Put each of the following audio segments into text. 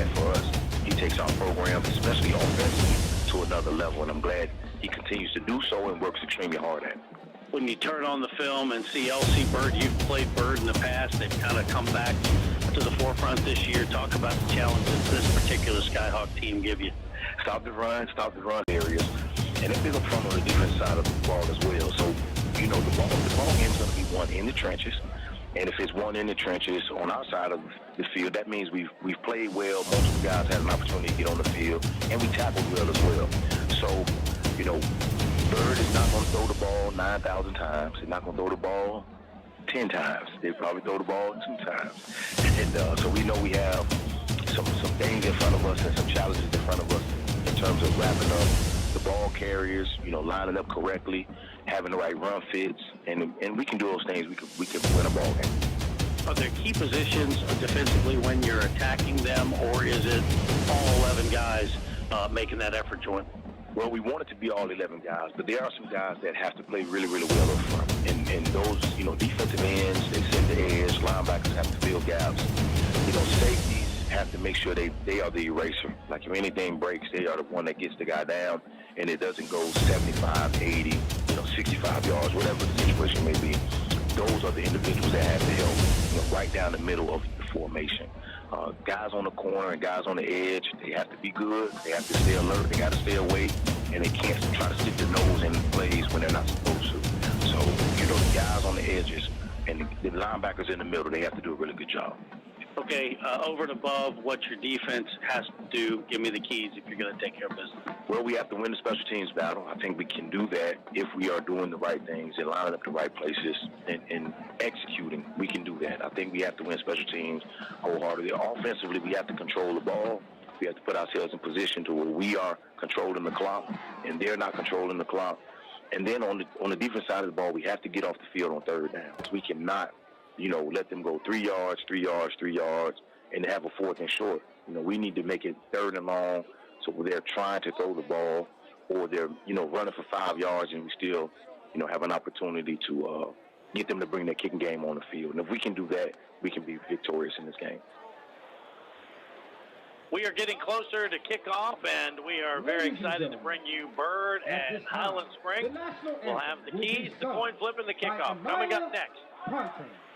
that for us. He takes our program, especially offensively, to another level, and I'm glad he continues to do so and works extremely hard at it. When you turn on the film and see LC Bird, you've played Bird in the past. They've kind of come back to the forefront this year. Talk about the challenges this particular Skyhawk team give you. Stop the run areas. And they're big up front on the defense side of the ball as well. So, the ball game is going to be won in the trenches. And if it's won in the trenches on our side of the field, that means we've played well. Most of the guys had an opportunity to get on the field, and we tackled well as well. So, Bird is not going to throw the ball 9,000 times. He's not going to throw the ball 10 times. They probably throw the ball 2 times. And so we know we have some things in front of us and some challenges in front of us in terms of wrapping up the ball carriers, lining up correctly, having the right run fits, and we can do those things. We can win a ball game. Are there key positions defensively when you're attacking them, or is it all 11 guys making that effort, Jordan? Well, we want it to be all 11 guys, but there are some guys that have to play really, really well up front. And those, defensive ends, they set the edge, linebackers have to fill gaps. Safeties have to make sure they are the eraser. Like if anything breaks, they are the one that gets the guy down, and it doesn't go 75, 80, 65 yards, whatever the situation may be. Those are the individuals that have to help, right down the middle of the formation. Guys on the corner and guys on the edge, they have to be good. They have to stay alert. They got to stay awake, and they can't try to stick their nose in plays when they're not supposed to. So, the guys on the edges and the linebackers in the middle, they have to do a really good job. Okay, over and above what your defense has to do, give me the keys if you're going to take care of business. Well, we have to win the special teams battle. I think we can do that if we are doing the right things and lining up the right places and executing. We can do that. I think we have to win special teams wholeheartedly. Offensively, we have to control the ball. We have to put ourselves in position to where we are controlling the clock and they're not controlling the clock. And then on the defense side of the ball, we have to get off the field on third down. We cannot let them go 3 yards, 3 yards, 3 yards, and have a fourth and short. We need to make it third and long, so they're trying to throw the ball, or they're, running for 5 yards, and we still, have an opportunity to get them to bring their kicking game on the field. And if we can do that, we can be victorious in this game. We are getting closer to kickoff, and we are very excited to bring you Bird and Highland Springs. We'll have the keys, the coin flip, and the kickoff coming up next.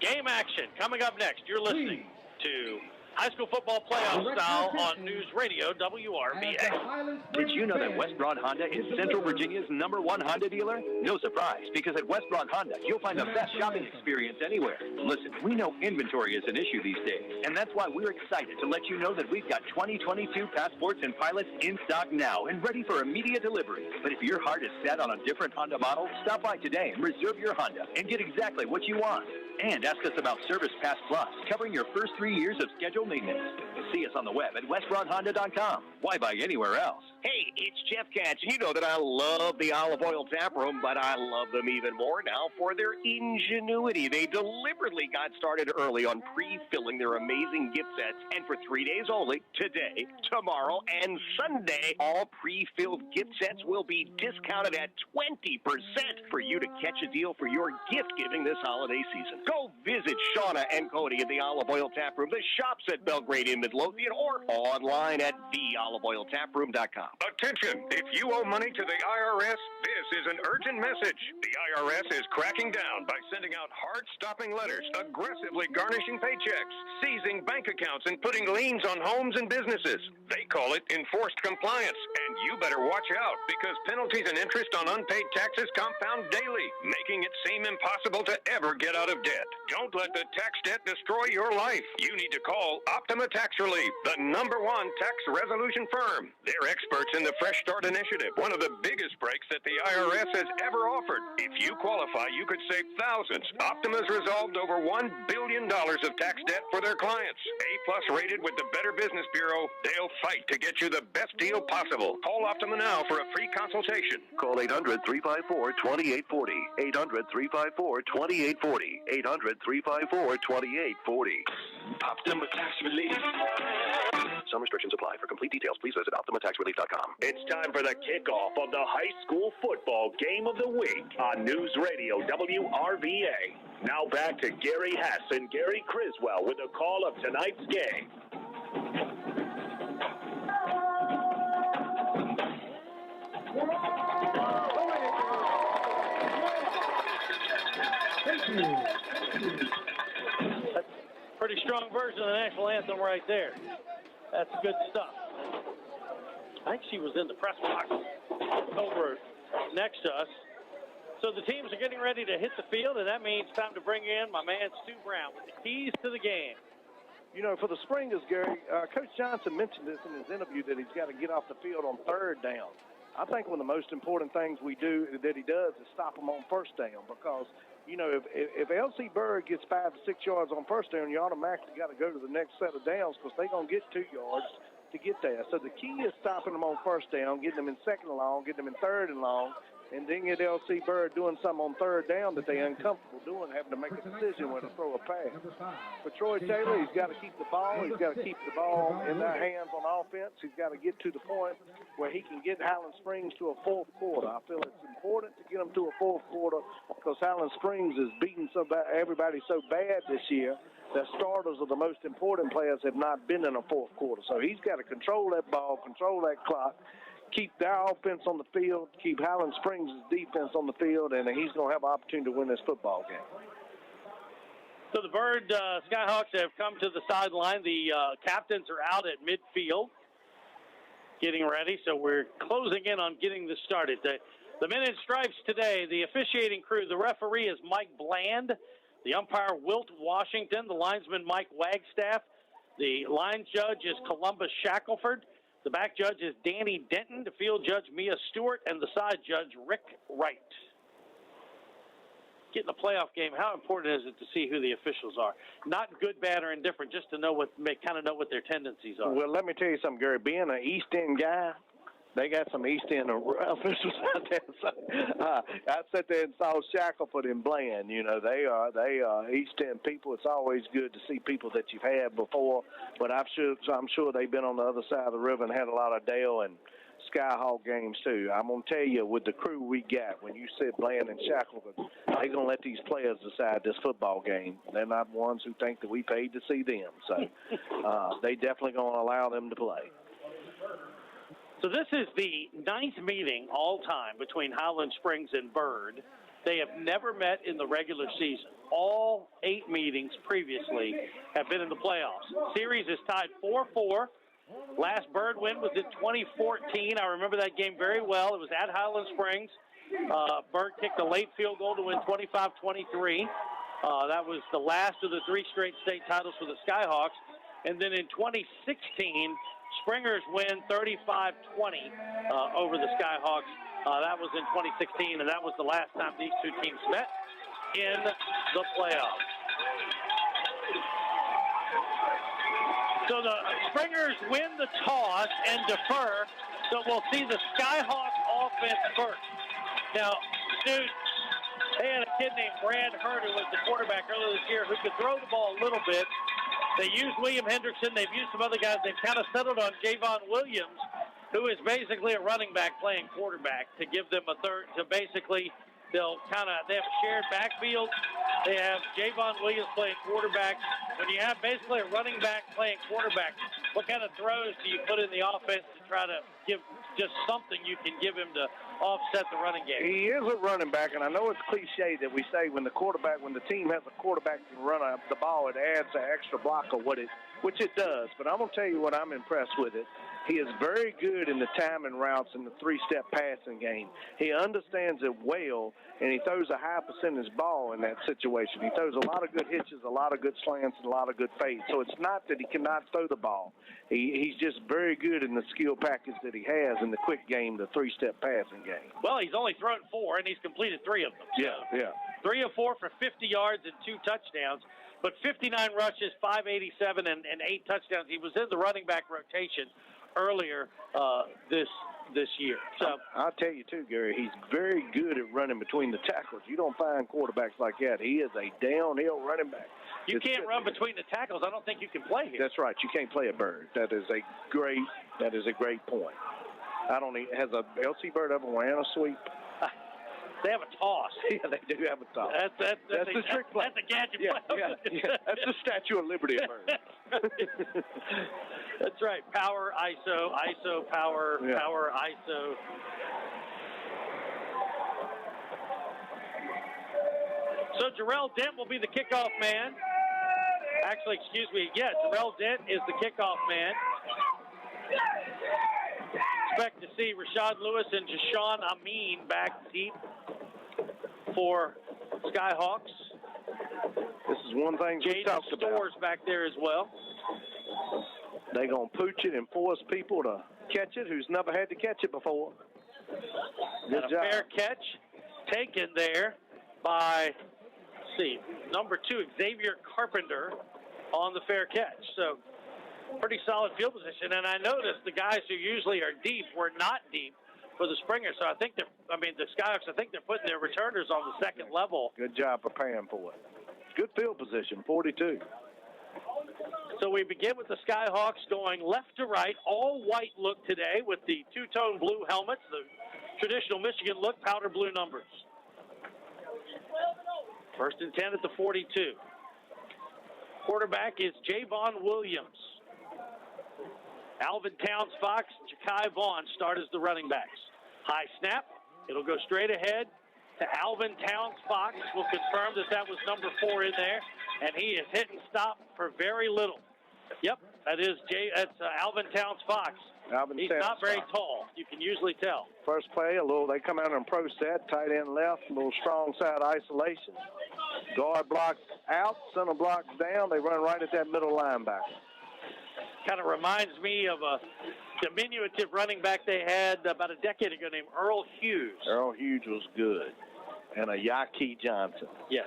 Game action coming up next. You're listening to High School Football Playoff Style on News Radio WRVA. Did you know that West Broad Honda is Central Virginia's #1 Honda dealer? No surprise, because at West Broad Honda, you'll find the best shopping experience anywhere. Listen, we know inventory is an issue these days, and that's why we're excited to let you know that we've got 2022 Passports and Pilots in stock now and ready for immediate delivery. But if your heart is set on a different Honda model, stop by today and reserve your Honda and get exactly what you want. And ask us about Service Pass Plus, covering your first 3 years of scheduled maintenance. See us on the web at westbroadhonda.com. Why buy anywhere else? Hey, it's Jeff Katz. You know that I love the Olive Oil Tap Room, but I love them even more now for their ingenuity. They deliberately got started early on pre-filling their amazing gift sets. And for 3 days only, today, tomorrow, and Sunday, all pre-filled gift sets will be discounted at 20% for you to catch a deal for your gift giving this holiday season. Go visit Shauna and Cody at the Olive Oil Tap Room, the shops at Belgrade in Midlothian, or online at theoliveoiltaproom.com. Attention! If you owe money to the IRS, this is an urgent message. The IRS is cracking down by sending out heart-stopping letters, aggressively garnishing paychecks, seizing bank accounts, and putting liens on homes and businesses. They call it enforced compliance, and you better watch out because penalties and interest on unpaid taxes compound daily, making it seem impossible to ever get out of debt. Don't let the tax debt destroy your life. You need to call Optima Tax Relief, the #1 tax resolution firm. They're experts in the Fresh Start Initiative, one of the biggest breaks that the IRS has ever offered. If you qualify, you could save thousands. Optima's resolved over $1 billion of tax debt for their clients. A-plus rated with the Better Business Bureau, they'll fight to get you the best deal possible. Call Optima now for a free consultation. Call 800-354-2840. 800-354-2840. 800-354-2840. Optima Tax Relief. Some restrictions apply. For complete details, please visit OptimaTaxRelief.com. It's time for the kickoff of the high school football game of the week on News Radio WRVA. Now back to Gary Hess and Gary Criswell with a call of tonight's game. That's a pretty strong version of the national anthem right there. That's good stuff. I think she was in the press box over next to us. So the teams are getting ready to hit the field, and that means time to bring in my man Stu Brown with the keys to the game. You know, for the Springers, Gary, Coach Johnson mentioned this in his interview that he's got to get off the field on third down. I think one of the most important things he does is stop them on first down because, you know, if L.C. Bird gets 5 to 6 yards on first down, you automatically got to go to the next set of downs because they're going to get 2 yards to get there. So the key is stopping them on first down, getting them in second and long, getting them in third and long, and then get L.C. Bird doing something on third down that they're uncomfortable doing, having to make a decision whether to throw a pass. For Troy Taylor, he's got to keep the ball. He's got to keep the ball in their hands on offense. He's got to get to the point where he can get Highland Springs to a fourth quarter. I feel it's important to get them to a fourth quarter because Highland Springs is beating everybody so bad this year. Their starters are the most important players have not been in a fourth quarter. So he's got to control that ball, control that clock, keep their offense on the field, keep Highland Springs' defense on the field, and he's going to have an opportunity to win this football game. So the Bird Skyhawks have come to the sideline. The captains are out at midfield getting ready, so we're closing in on getting this started. The men in stripes today, the officiating crew, the referee is Mike Bland, the umpire Wilt Washington, the linesman Mike Wagstaff, the line judge is Columbus Shackelford, the back judge is Danny Denton, the field judge Mia Stewart, and the side judge Rick Wright. Getting a playoff game, how important is it to see who the officials are? Not good, bad, or indifferent, just to know kind of know what their tendencies are. Well, let me tell you something, Gary. Being an East End guy, they got some East End officials out there. So, I sat there and saw Shackelford and Bland. You know, they are East End people. It's always good to see people that you've had before. But I'm sure they've been on the other side of the river and had a lot of Dale and Skyhawk games too. I'm going to tell you, with the crew we got, when you said Bland and Shackelford, they're going to let these players decide this football game. They're not ones who think that we paid to see them. So they definitely going to allow them to play. So this is the 9th meeting all time between Highland Springs and Bird. They have never met in the regular season. All 8 meetings previously have been in the playoffs. Series is tied 4-4. Last Bird win was in 2014. I remember that game very well. It was at Highland Springs. Bird kicked a late field goal to win 25-23. That was the last of the 3 straight state titles for the Skyhawks. And then in 2016, Springers win 35-20 over the Skyhawks. That was in 2016, and that was the last time these two teams met in the playoffs. So the Springers win the toss and defer, so we'll see the Skyhawks offense first. Now, dude, they had a kid named Brad Hurd who was the quarterback earlier this year who could throw the ball a little bit. They used William Hendrickson. They've used some other guys. They've kind of settled on Javon Williams, who is basically a running back playing quarterback, to give them a third. To basically, they have a shared backfield. They have Javon Williams playing quarterback. When you have basically a running back playing quarterback, what kind of throws do you put in the offense to try to give just something you can give him to offset the running game? He is a running back, and I know it's cliche that we say when the team has a quarterback to run the ball, it adds an extra block of which it does. But I'm going to tell you what I'm impressed with it. He is very good in the timing routes in the 3-step passing game. He understands it well, and he throws a high percentage ball in that situation. He throws a lot of good hitches, a lot of good slants, and a lot of good fades. So it's not that he cannot throw the ball. He's just very good in the skill package that he has in the quick game, the 3-step passing game. Well, he's only thrown 4, and he's completed 3 of them. Yeah. 3 of 4 for 50 yards and 2 touchdowns. But 59 rushes, 587, and 8 touchdowns. He was in the running back rotation earlier this year. So I'll tell you too, Gary, he's very good at running between the tackles. You don't find quarterbacks like that. He is a downhill running back. You can't run between the tackles. I don't think you can play here. That's right. You can't play a Bird. That is a great point. Has a LC Bird ever ran a sweep? They have a toss. Yeah, they do have a toss. That's the trick play. That's a gadget play. Yeah. That's the Statue of Liberty of Bird. That's right. Power, ISO, power, power, ISO. So Jarrell Dent will be the kickoff man. Actually, excuse me. Yeah, Jarrell Dent is the kickoff man. Expect to see Rashad Lewis and Jashawn Amin back deep for Skyhawks. This is one thing we talked about. Stores back there as well. They're going to pooch it and force people to catch it who's never had to catch it before. Good job. Fair catch taken there by, number 2, Xavier Carpenter on the fair catch. So pretty solid field position. And I noticed the guys who usually are deep were not deep for the Springers. So I think the Skyhawks, I think they're putting their returners on the second level. Good job preparing for it. Good field position, 42. So we begin with the Skyhawks going left to right, all white look today with the two-tone blue helmets, the traditional Michigan look, powder blue numbers. First and 10 at the 42. Quarterback is Javon Williams. Alvin Towns Fox, Ja'Kai Vaughn start as the running backs. High snap. It'll go straight ahead to Alvin Towns Fox. We'll confirm that was number 4 in there. And he is hit and stop for very little. Yep, that's Alvin Towns Fox. He's not very tall. You can usually tell. First play, they come out in pro set, tight end left, a little strong side isolation. Guard blocks out, center blocks down. They run right at that middle linebacker. Kind of reminds me of a diminutive running back they had about a decade ago named Earl Hughes. Earl Hughes was good. And a Yaki Johnson. Yes.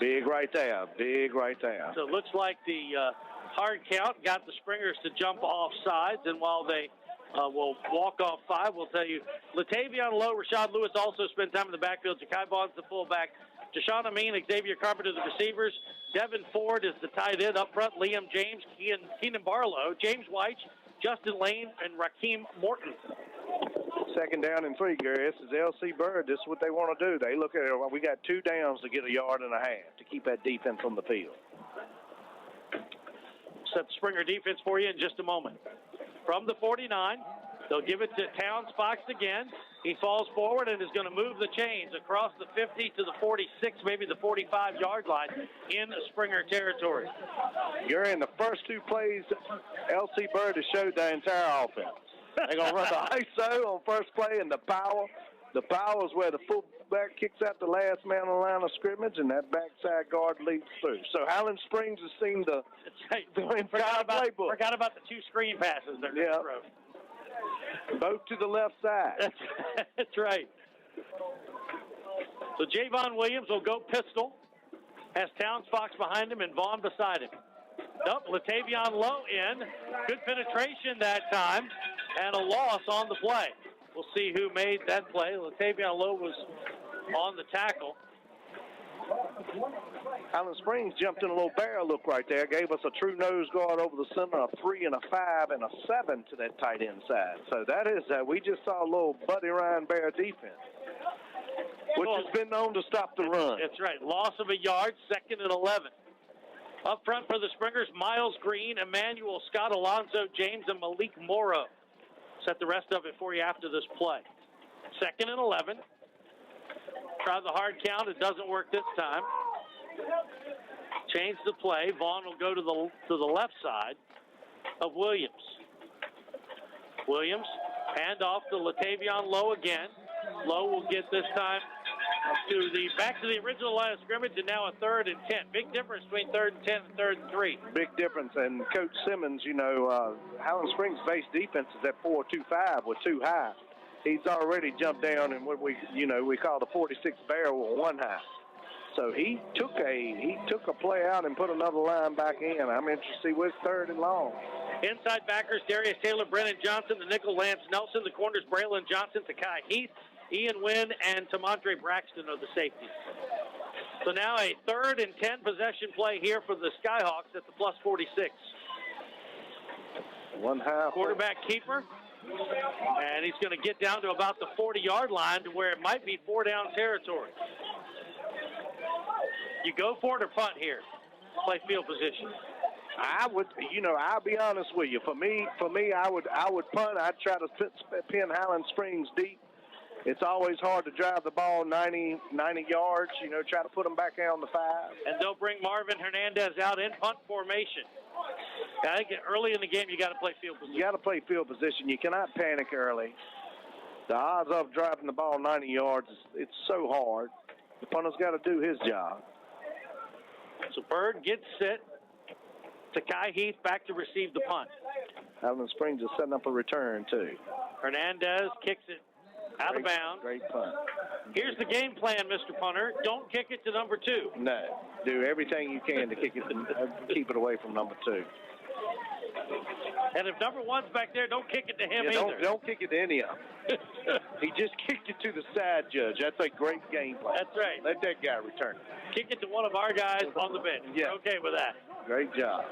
Big right there. Big right there. So it looks like the hard count got the Springers to jump off sides, and while they will walk off 5, we'll tell you Latavion Lowe, Rashad Lewis also spent time in the backfield. Ja'Kai Vaughn's the fullback. Jashawn Amin, Xavier Carpenter, the receivers. Devin Ford is the tight end up front. Liam James, Keenan Barlow, James White, Justin Lane, and Rakeem Morton. Second down and 3, Gary. This is LC Bird. This is what they want to do. They look at it. We got 2 downs to get a yard and a half to keep that defense on the field. Set the Springer defense for you in just a moment. From the 49, they'll give it to Towns Fox again. He falls forward and is going to move the chains across the 50 to the 46, maybe the 45-yard line in Springer territory. Gary, in the first 2 plays, LC Bird has showed the entire offense. They're going to run the ISO on first play and the power. The power is where the fullback kicks out the last man on the line of scrimmage, and that backside guard leads through. So Highland Springs has seen the entire playbook. Forgot about the 2 screen passes they're going to throw. Both to the left side. That's right. So Javon Williams will go pistol. Has Towns Fox behind him and Vaughn beside him. Nope, Latavion Lowe in. Good penetration that time. And a loss on the play. We'll see who made that play. Latavion Lowe was on the tackle. Highland Springs jumped in a little barrel look right there. Gave us a true nose guard over the center, a 3 and a 5 and a 7 to that tight end side. So that is we just saw a little Buddy Ryan Bear defense, which has been known to stop the run. That's right. Loss of a yard, 2nd and 11. Up front for the Springers, Miles Green, Emmanuel Scott, Alonzo James, and Malik Morrow. Set the rest of it for you after this play. 2nd and 11. Try the hard count. It doesn't work this time. Change the play. Vaughn will go to the left side of Williams. Williams, hand off to Latavion Lowe again. Lowe will get this time back to the original line of scrimmage, and now a 3rd and 10. Big difference between 3rd and 10 and 3rd and 3. Big difference. And Coach Simmons, Highland Springs' base defense is at 4-2-5 with 2 high. He's already jumped down in what we call the 46 barrel with 1 high. So he took a play out and put another line back in. I'm interested to see what's 3rd and long. Inside backers, Darius Taylor, Brennan Johnson, the nickel Lance Nelson, the corners Braylon Johnson, Takai Heath, Ian Wynn, and Tamontre Braxton are the safeties. So now a 3rd and 10 possession play here for the Skyhawks at the plus 46. 1 half. Quarterback keeper. And he's going to get down to about the 40-yard line to where it might be 4-down territory. You go for it or punt here? Play field position. I would, I'll be honest with you. For me, I would punt. I'd try to pin Highland Springs deep It's always hard to drive the ball 90 yards, try to put them back out on the 5. And they'll bring Marvin Hernandez out in punt formation. I think early in the game you got to play field position. You got to play field position. You cannot panic early. The odds of driving the ball 90 yards, it's so hard. The punter's got to do his job. So Bird gets set. Takai Heath back to receive the punt. Highland Springs is setting up a return, too. Hernandez kicks it out of bounds. Great punt. Here's the game plan, Mr. Punter. Don't kick it to number 2. No. Do everything you can to keep it away from number 2. And if number 1's back there, don't kick it to him either. Don't kick it to any of them. He just kicked it to the side, Judge. That's a great game plan. That's right. Let that guy return. Kick it to one of our guys on the bench. Yeah. We're okay with that. Great job.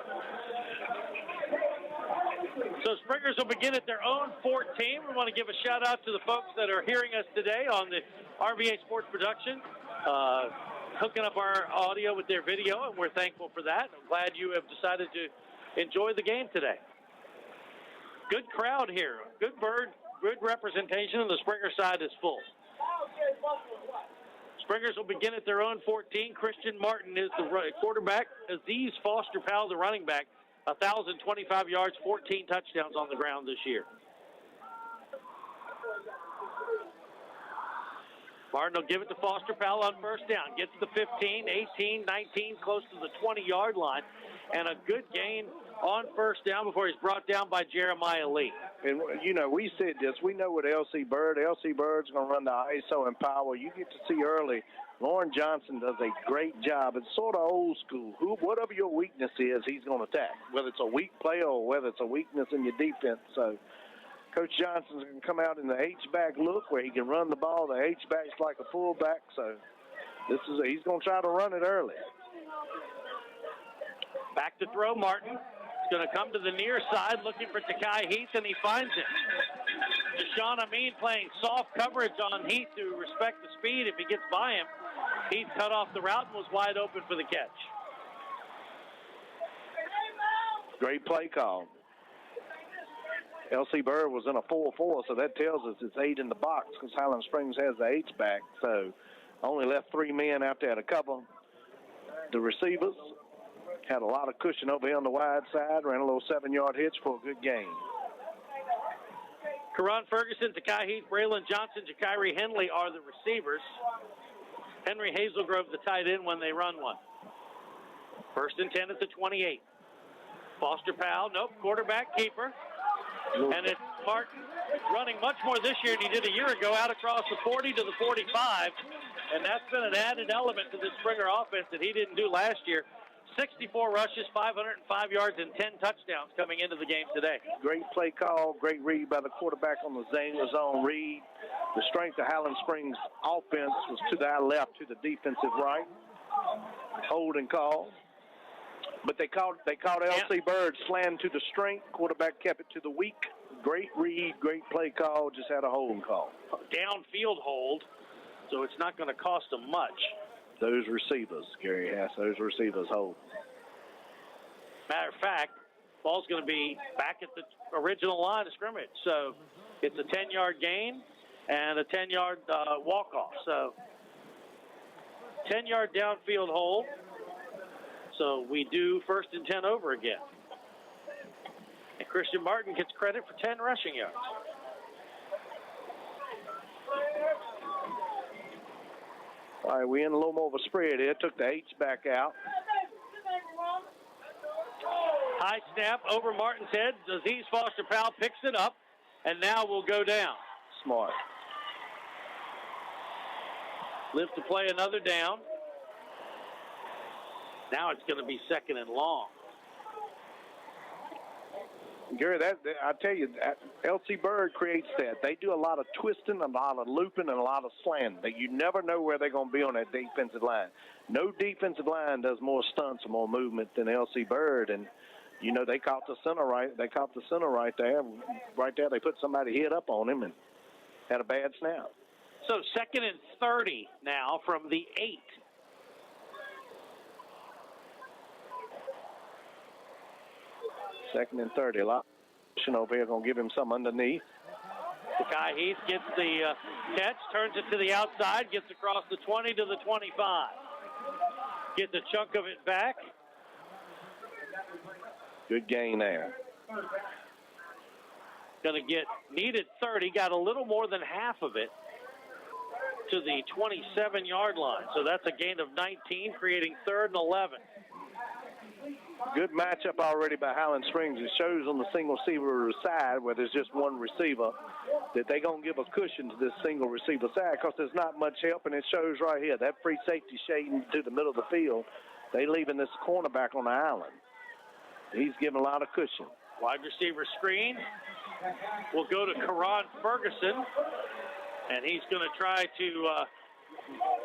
So Springers will begin at their own 14. We want to give a shout out to the folks that are hearing us today on the RVA Sports Production, hooking up our audio with their video, and we're thankful for that. I'm glad you have decided to enjoy the game today. Good crowd here. Good Bird, good representation, and the Springer side is full. Springers will begin at their own 14. Christian Martin is the quarterback. Aziz Foster Powell, the running back. 1,025 yards, 14 touchdowns on the ground this year. Martin will give it to Foster Powell on first down. Gets the 15, 18, 19, close to the 20-yard line. And a good gain on first down before he's brought down by Jeremiah Lee. And, we said this. We know what LC Bird's going to run the ISO and power. You get to see early. Lauren Johnson does a great job. It's sort of old school. Whatever your weakness is, he's going to attack, whether it's a weak play or whether it's a weakness in your defense. So Coach Johnson's going to come out in the H-back look where he can run the ball. The H-back's like a fullback. So he's going to try to run it early. Back to throw, Martin. He's going to come to the near side looking for Takai Heath, and he finds it. Deshaun Amin playing soft coverage on Heath to respect the speed. If he gets by him, Heath cut off the route and was wide open for the catch. Great play call. LC Bird was in a 4-4, so that tells us it's 8 in the box because Highland Springs has the H-back. So only left 3 men out there to cover. The receivers had a lot of cushion over here on the wide side, ran a little 7-yard hitch for a good gain. Karan Ferguson, Takai Heath, Braylon Johnson, Jakiri Henley are the receivers. Henry Hazelgrove the tight end when they run one. First and 10 at the 28. Foster Powell, quarterback keeper. And it's Martin running much more this year than he did a year ago, out across the 40 to the 45. And that's been an added element to the Springer offense that he didn't do last year. 64 rushes, 505 yards, and 10 touchdowns coming into the game today. Great play call, great read by the quarterback on the zone read. The strength of Highland Springs' offense was to the left, to the defensive right. Holding call. But they called LC Bird slant to the strength. Quarterback kept it to the weak. Great read, great play call, just had a holding call. Downfield hold, so it's not going to cost them much. Those receivers, Gary Hass, those receivers hold. Matter of fact, ball's going to be back at the original line of scrimmage. So it's a 10-yard gain and a 10-yard walk-off. So 10-yard downfield hold. So we do first and 10 over again. And Christian Martin gets credit for 10 rushing yards. All right, we in a little more of a spread here. Took the H-back out. High snap over Martin's head. Aziz Foster Powell picks it up, and now will go down. Smart. Live to play another down. Now it's going to be second and long. Gary, I tell you, LC Bird creates that. They do a lot of twisting, a lot of looping, and a lot of slanting. You never know where they're going to be on that defensive line. No defensive line does more stunts or more movement than LC Bird, and they caught the center right. They caught the center right there. Right there, they put somebody hit up on him and had a bad snap. So second and 30 now from the 8. Second and 30. A lot of over here going to give him some underneath. Kai Heath gets the catch, turns it to the outside, gets across the 20 to the 25. Gets a chunk of it back. Good gain there. Going to get needed 30, got a little more than half of it to the 27-yard line. So that's a gain of 19, creating 3rd and 11. Good matchup already by Highland Springs. It shows on the single receiver side where there's just one receiver that they're going to give a cushion to this single receiver side because there's not much help, and it shows right here. That free safety shading to the middle of the field, they leaving this cornerback on the island. He's giving a lot of cushion. Wide receiver screen will go to Karan Ferguson, and he's going to try to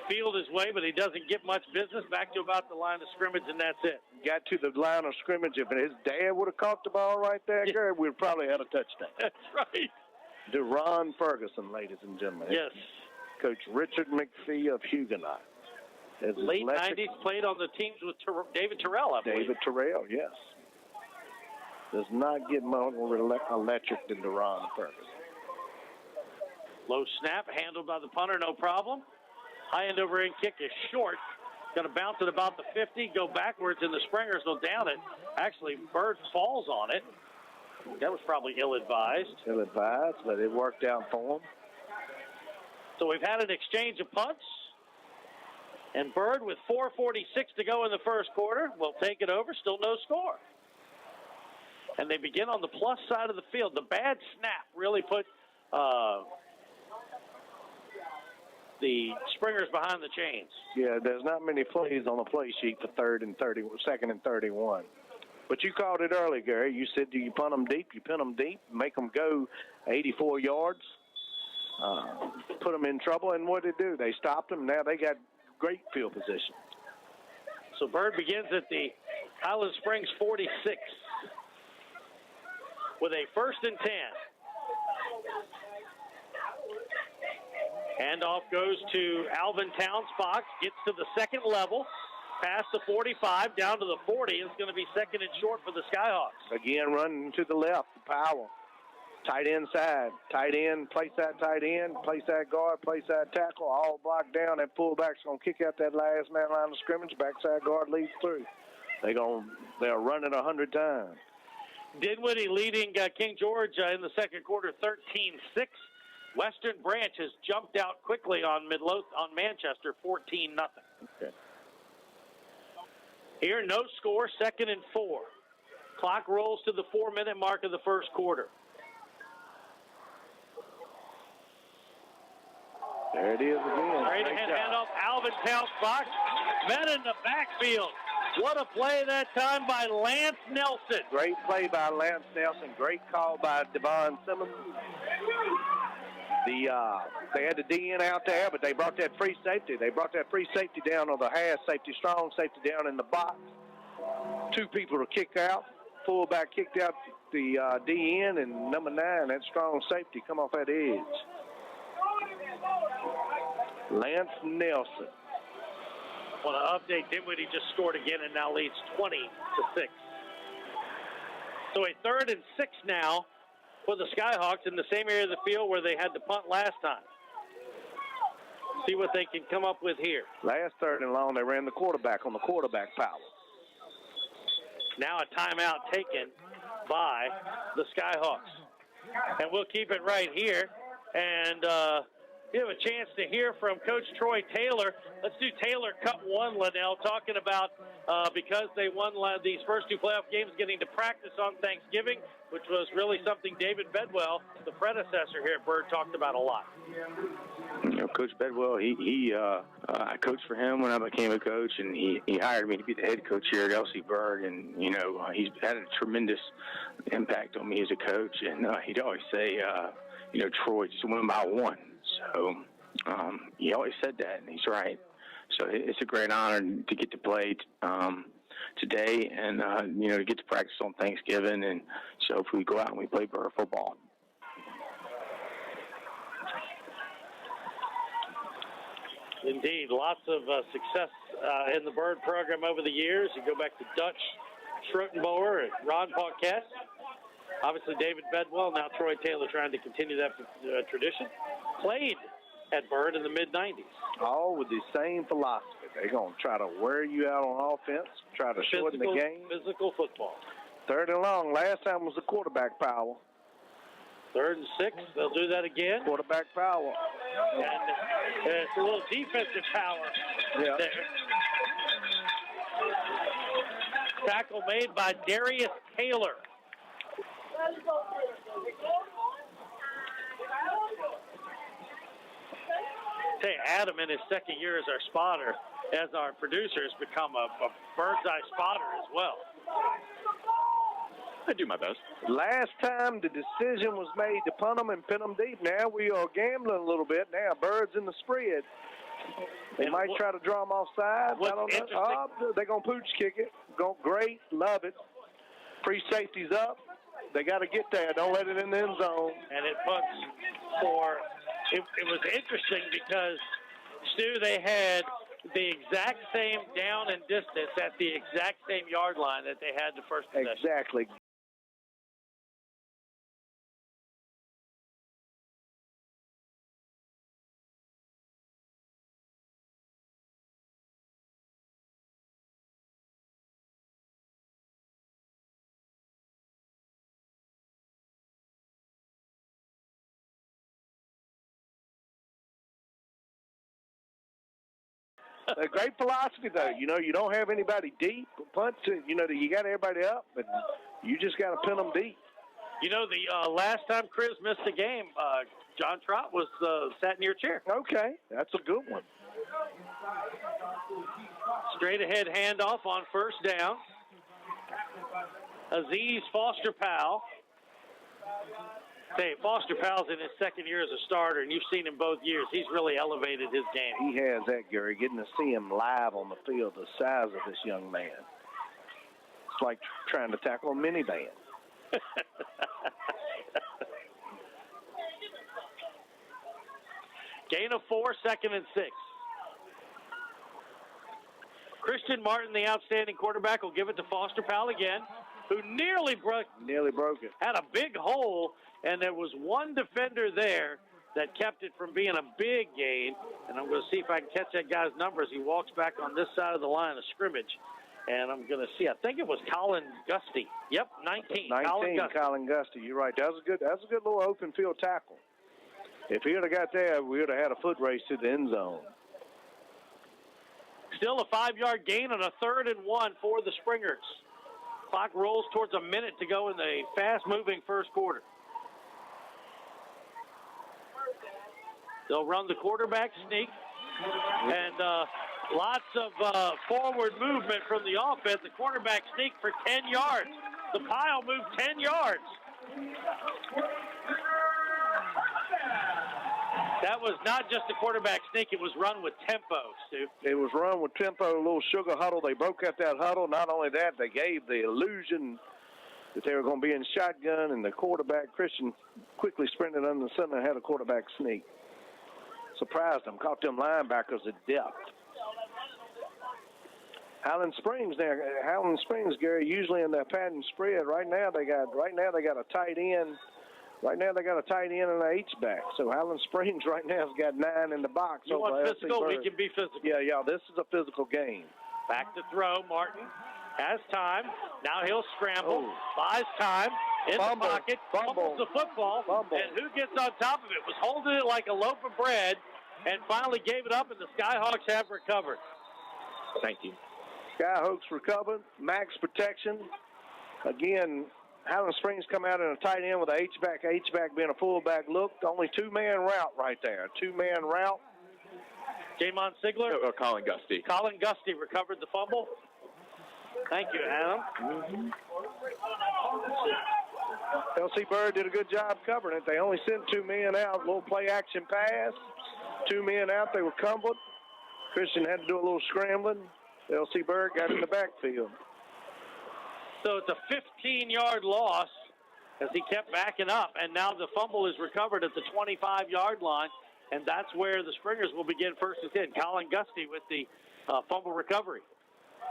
field his way, but he doesn't get much business. Back to about the line of scrimmage, and that's it. Got to the line of scrimmage. If his dad would have caught the ball right there, Gary, we'd probably had a touchdown. That's right. Deron Ferguson, ladies and gentlemen. Yes. Coach Richard McPhee of Huguenot. Late 90s, played on the teams with David Terrell, I believe. David Terrell, yes. Does not get more electric than Deron Ferguson. Low snap, handled by the punter, no problem. High end over end kick is short. Going to bounce at about the 50, go backwards, and the Springers will down it. Actually, Bird falls on it. That was probably ill-advised. Ill-advised, but it worked out for him. So we've had an exchange of punts. And Bird, with 4:46 to go in the first quarter, will take it over. Still no score. And they begin on the plus side of the field. The bad snap really put the Springers behind the chains. Yeah, there's not many plays on the play sheet for 2nd and 31. But you called it early, Gary. You said you punt them deep, you pin them deep, make them go 84 yards, put them in trouble, and what did they do? They stopped them. Now they got great field position. So Bird begins at the Highland Springs 46 with a 1st and 10. Handoff goes to Alvin Townsbox, gets to the 2nd level, past the 45, down to the 40. It's going to be 2nd and short for the Skyhawks. Again, running to the left, power. Tight end side, tight end, place that tight end, place that guard, place that tackle, all blocked down. That fullback's going to kick out that last man line of scrimmage. Backside guard leads through. They'll run it 100 times. Dinwiddie leading King George in the second quarter, 13-6. Western Branch has jumped out quickly on Manchester, 14-0. Okay. Here, no score, 2nd and 4. Clock rolls to the 4-minute mark of the first quarter. There it is again. Straight ahead handoff, Alvin Townsbox. Met in the backfield. What a play that time by Lance Nelson. Great play by Lance Nelson. Great call by Devon Simmons. They had the DN out there, but they brought that free safety. They brought that free safety down, or the half safety, strong safety down in the box. 2 people to kick out. Fullback kicked out the DN, and number 9, that strong safety, come off that edge. Lance Nelson. Want to update Dinwiddie just scored again and now leads 20-6. So a 3rd and 6 now for the Skyhawks in the same area of the field where they had to punt last time. See what they can come up with here. Last 3rd and long, they ran the quarterback on the quarterback power. Now a timeout taken by the Skyhawks. And we'll keep it right here. And we have a chance to hear from Coach Troy Taylor. Let's do Taylor Cut 1, Linnell, talking about because they won these first 2 playoff games, getting to practice on Thanksgiving, which was really something David Bedwell, the predecessor here at Bird, talked about a lot. You know, Coach Bedwell, I coached for him when I became a coach, and he hired me to be the head coach here at LC Bird, and, you know, he's had a tremendous impact on me as a coach, and he'd always say, you know, Troy, just win by 1. So he always said that, and he's right. So it's a great honor to get to play today and, you know, to get to practice on Thanksgiving. And so hopefully we go out and we play Bird football. Indeed, lots of success in the Bird program over the years. You go back to Dutch Schrotenboer and Ron Paquette. Obviously, David Bedwell, now Troy Taylor trying to continue that tradition. Played at Byrd in the mid-90s. All with the same philosophy. They're going to try to wear you out on offense, try to shorten the game. Physical football. 3rd and long. Last time was the quarterback power. 3rd and 6. They'll do that again. Quarterback power. And it's a little defensive power there. Tackle made by Darius Taylor. Say, Adam in his 2nd year as our spotter, as our producer, has become a bird's eye spotter as well. I do my best. Last time the decision was made to punt them and pin them deep. Now we are gambling a little bit. Now Bird's in the spread. They might try to draw them offside. I don't know. They're going to pooch kick it. Great. Love it. Pre-safety's up. They got to get there. Don't let it in the end zone. And it puts for – it was interesting because, Stu, they had the exact same down and distance at the exact same yard line that they had the first possession. Exactly. A great philosophy, though. You know, you don't have anybody deep. Punch, you know, you got everybody up, but you just got to pin them deep. You know, the last time Chris missed a game, John Trott was sat in your chair. Okay, that's a good one. Straight ahead handoff on 1st down. Aziz Foster-Powell. Say, Foster-Powell's in his 2nd year as a starter, and you've seen him both years. He's really elevated his game. He has that, Gary. Getting to see him live on the field, the size of this young man. It's like trying to tackle a minivan. Gain of 4, 2nd and 6. Christian Martin, the outstanding quarterback, will give it to Foster-Powell again, who nearly broke it. Had a big hole, and there was one defender there that kept it from being a big gain. And I'm going to see if I can catch that guy's number as he walks back on this side of the line of scrimmage. And I'm going to see. I think it was Colin Gusty. Yep, 19. Colin Gusty. You're right. That was a good little open field tackle. If he would have got there, we would have had a foot race to the end zone. Still a 5-yard gain on a 3rd and 1 for the Springers. Clock rolls towards a minute to go in the fast-moving first quarter. They'll run the quarterback sneak, and lots of forward movement from the offense. The quarterback sneak for 10 yards. The pile moved 10 yards. That was not just a quarterback sneak. It was run with tempo, Stu. It was run with tempo, a little sugar huddle. They broke out that huddle. Not only that, they gave the illusion that they were going to be in shotgun, and the quarterback, Christian, quickly sprinted under the center and had a quarterback sneak. Surprised them, caught them linebackers at depth. Highland Springs, Gary, usually in that pattern spread. Right now they got a tight end. Right now they got a tight end and an H-back. So Highland Springs right now has got 9 in the box. You want physical? We can be physical. Yeah, this is a physical game. Back to throw, Martin has time. Now he'll scramble, buys time, in the pocket, fumbles the football, and who gets on top of it? Was holding it like a loaf of bread and finally gave it up, and the Skyhawks have recovered. Thank you. Skyhawks recovered, max protection. Again, Highland Springs come out in a tight end with an H-back being a fullback look. Only 2-man route right there. 2-man route. Jamon Sigler? Colin Gusty. Colin Gusty recovered the fumble. Thank you, Adam. LC Bird did a good job covering it. They only sent 2 men out. A little play-action pass. 2 men out. They were cumbered. Christian had to do a little scrambling. LC Bird got in the backfield. So it's a 15-yard loss as he kept backing up, and now the fumble is recovered at the 25-yard line, and that's where the Springers will begin 1st and 10. Colin Gusty with the fumble recovery.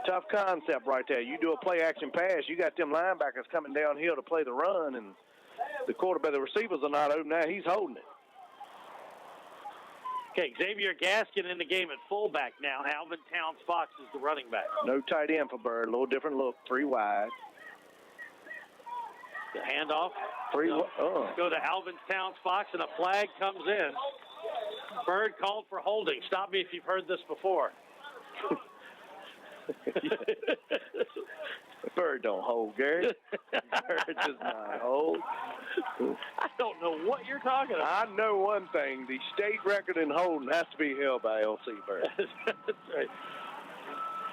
Tough concept right there. You do a play-action pass, you got them linebackers coming downhill to play the run, and the quarterback, the receivers are not open now. He's holding it. Okay, Xavier Gaskin in the game at fullback now. Alvin Towns-Fox is the running back. No tight end for Bird. A little different look. 3 wide. The handoff. Go to Alvin Towns-Fox, and a flag comes in. Bird called for holding. Stop me if you've heard this before. Bird don't hold, Gary. Bird does not hold. I don't know what you're talking about. I know one thing. The state record in holding has to be held by LC Bird. That's right.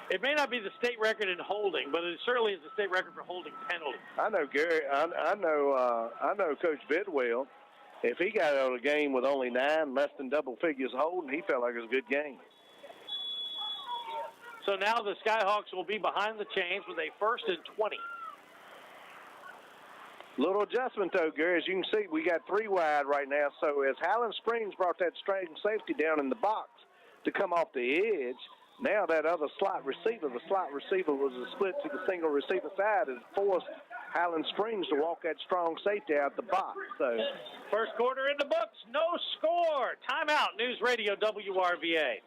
It may not be the state record in holding, but it certainly is the state record for holding penalties. I know, Gary. I know Coach Bidwell. If he got out of the game with only 9, less than double figures holding, he felt like it was a good game. So now the Skyhawks will be behind the chains with a 1st and 20. Little adjustment, though, Gary. As you can see, we got 3 wide right now. So as Highland Springs brought that strong safety down in the box to come off the edge, now that other slot receiver, the slot receiver was a split to the single receiver side, has forced Highland Springs to walk that strong safety out the box. So, first quarter in the books, no score. Timeout, News Radio WRVA.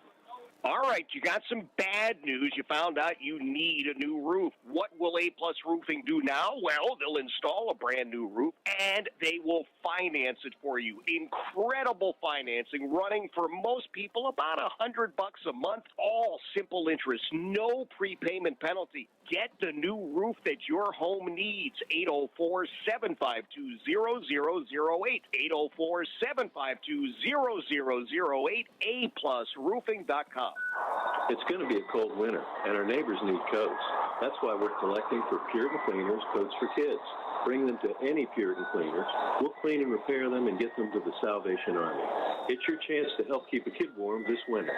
All right, you got some bad news. You found out you need a new roof. What will A-Plus Roofing do now? Well, they'll install a brand new roof, and they will finance it for you. Incredible financing, running for most people about $100 a month. All simple interest, no prepayment penalty. Get the new roof that your home needs. 804-752-0008. 804-752-0008. A-Plus-Roofing.com. It's going to be a cold winter, and our neighbors need coats. That's why we're collecting for Puritan Cleaners Coats for Kids. Bring them to any Puritan Cleaners. We'll clean and repair them and get them to the Salvation Army. It's your chance to help keep a kid warm this winter.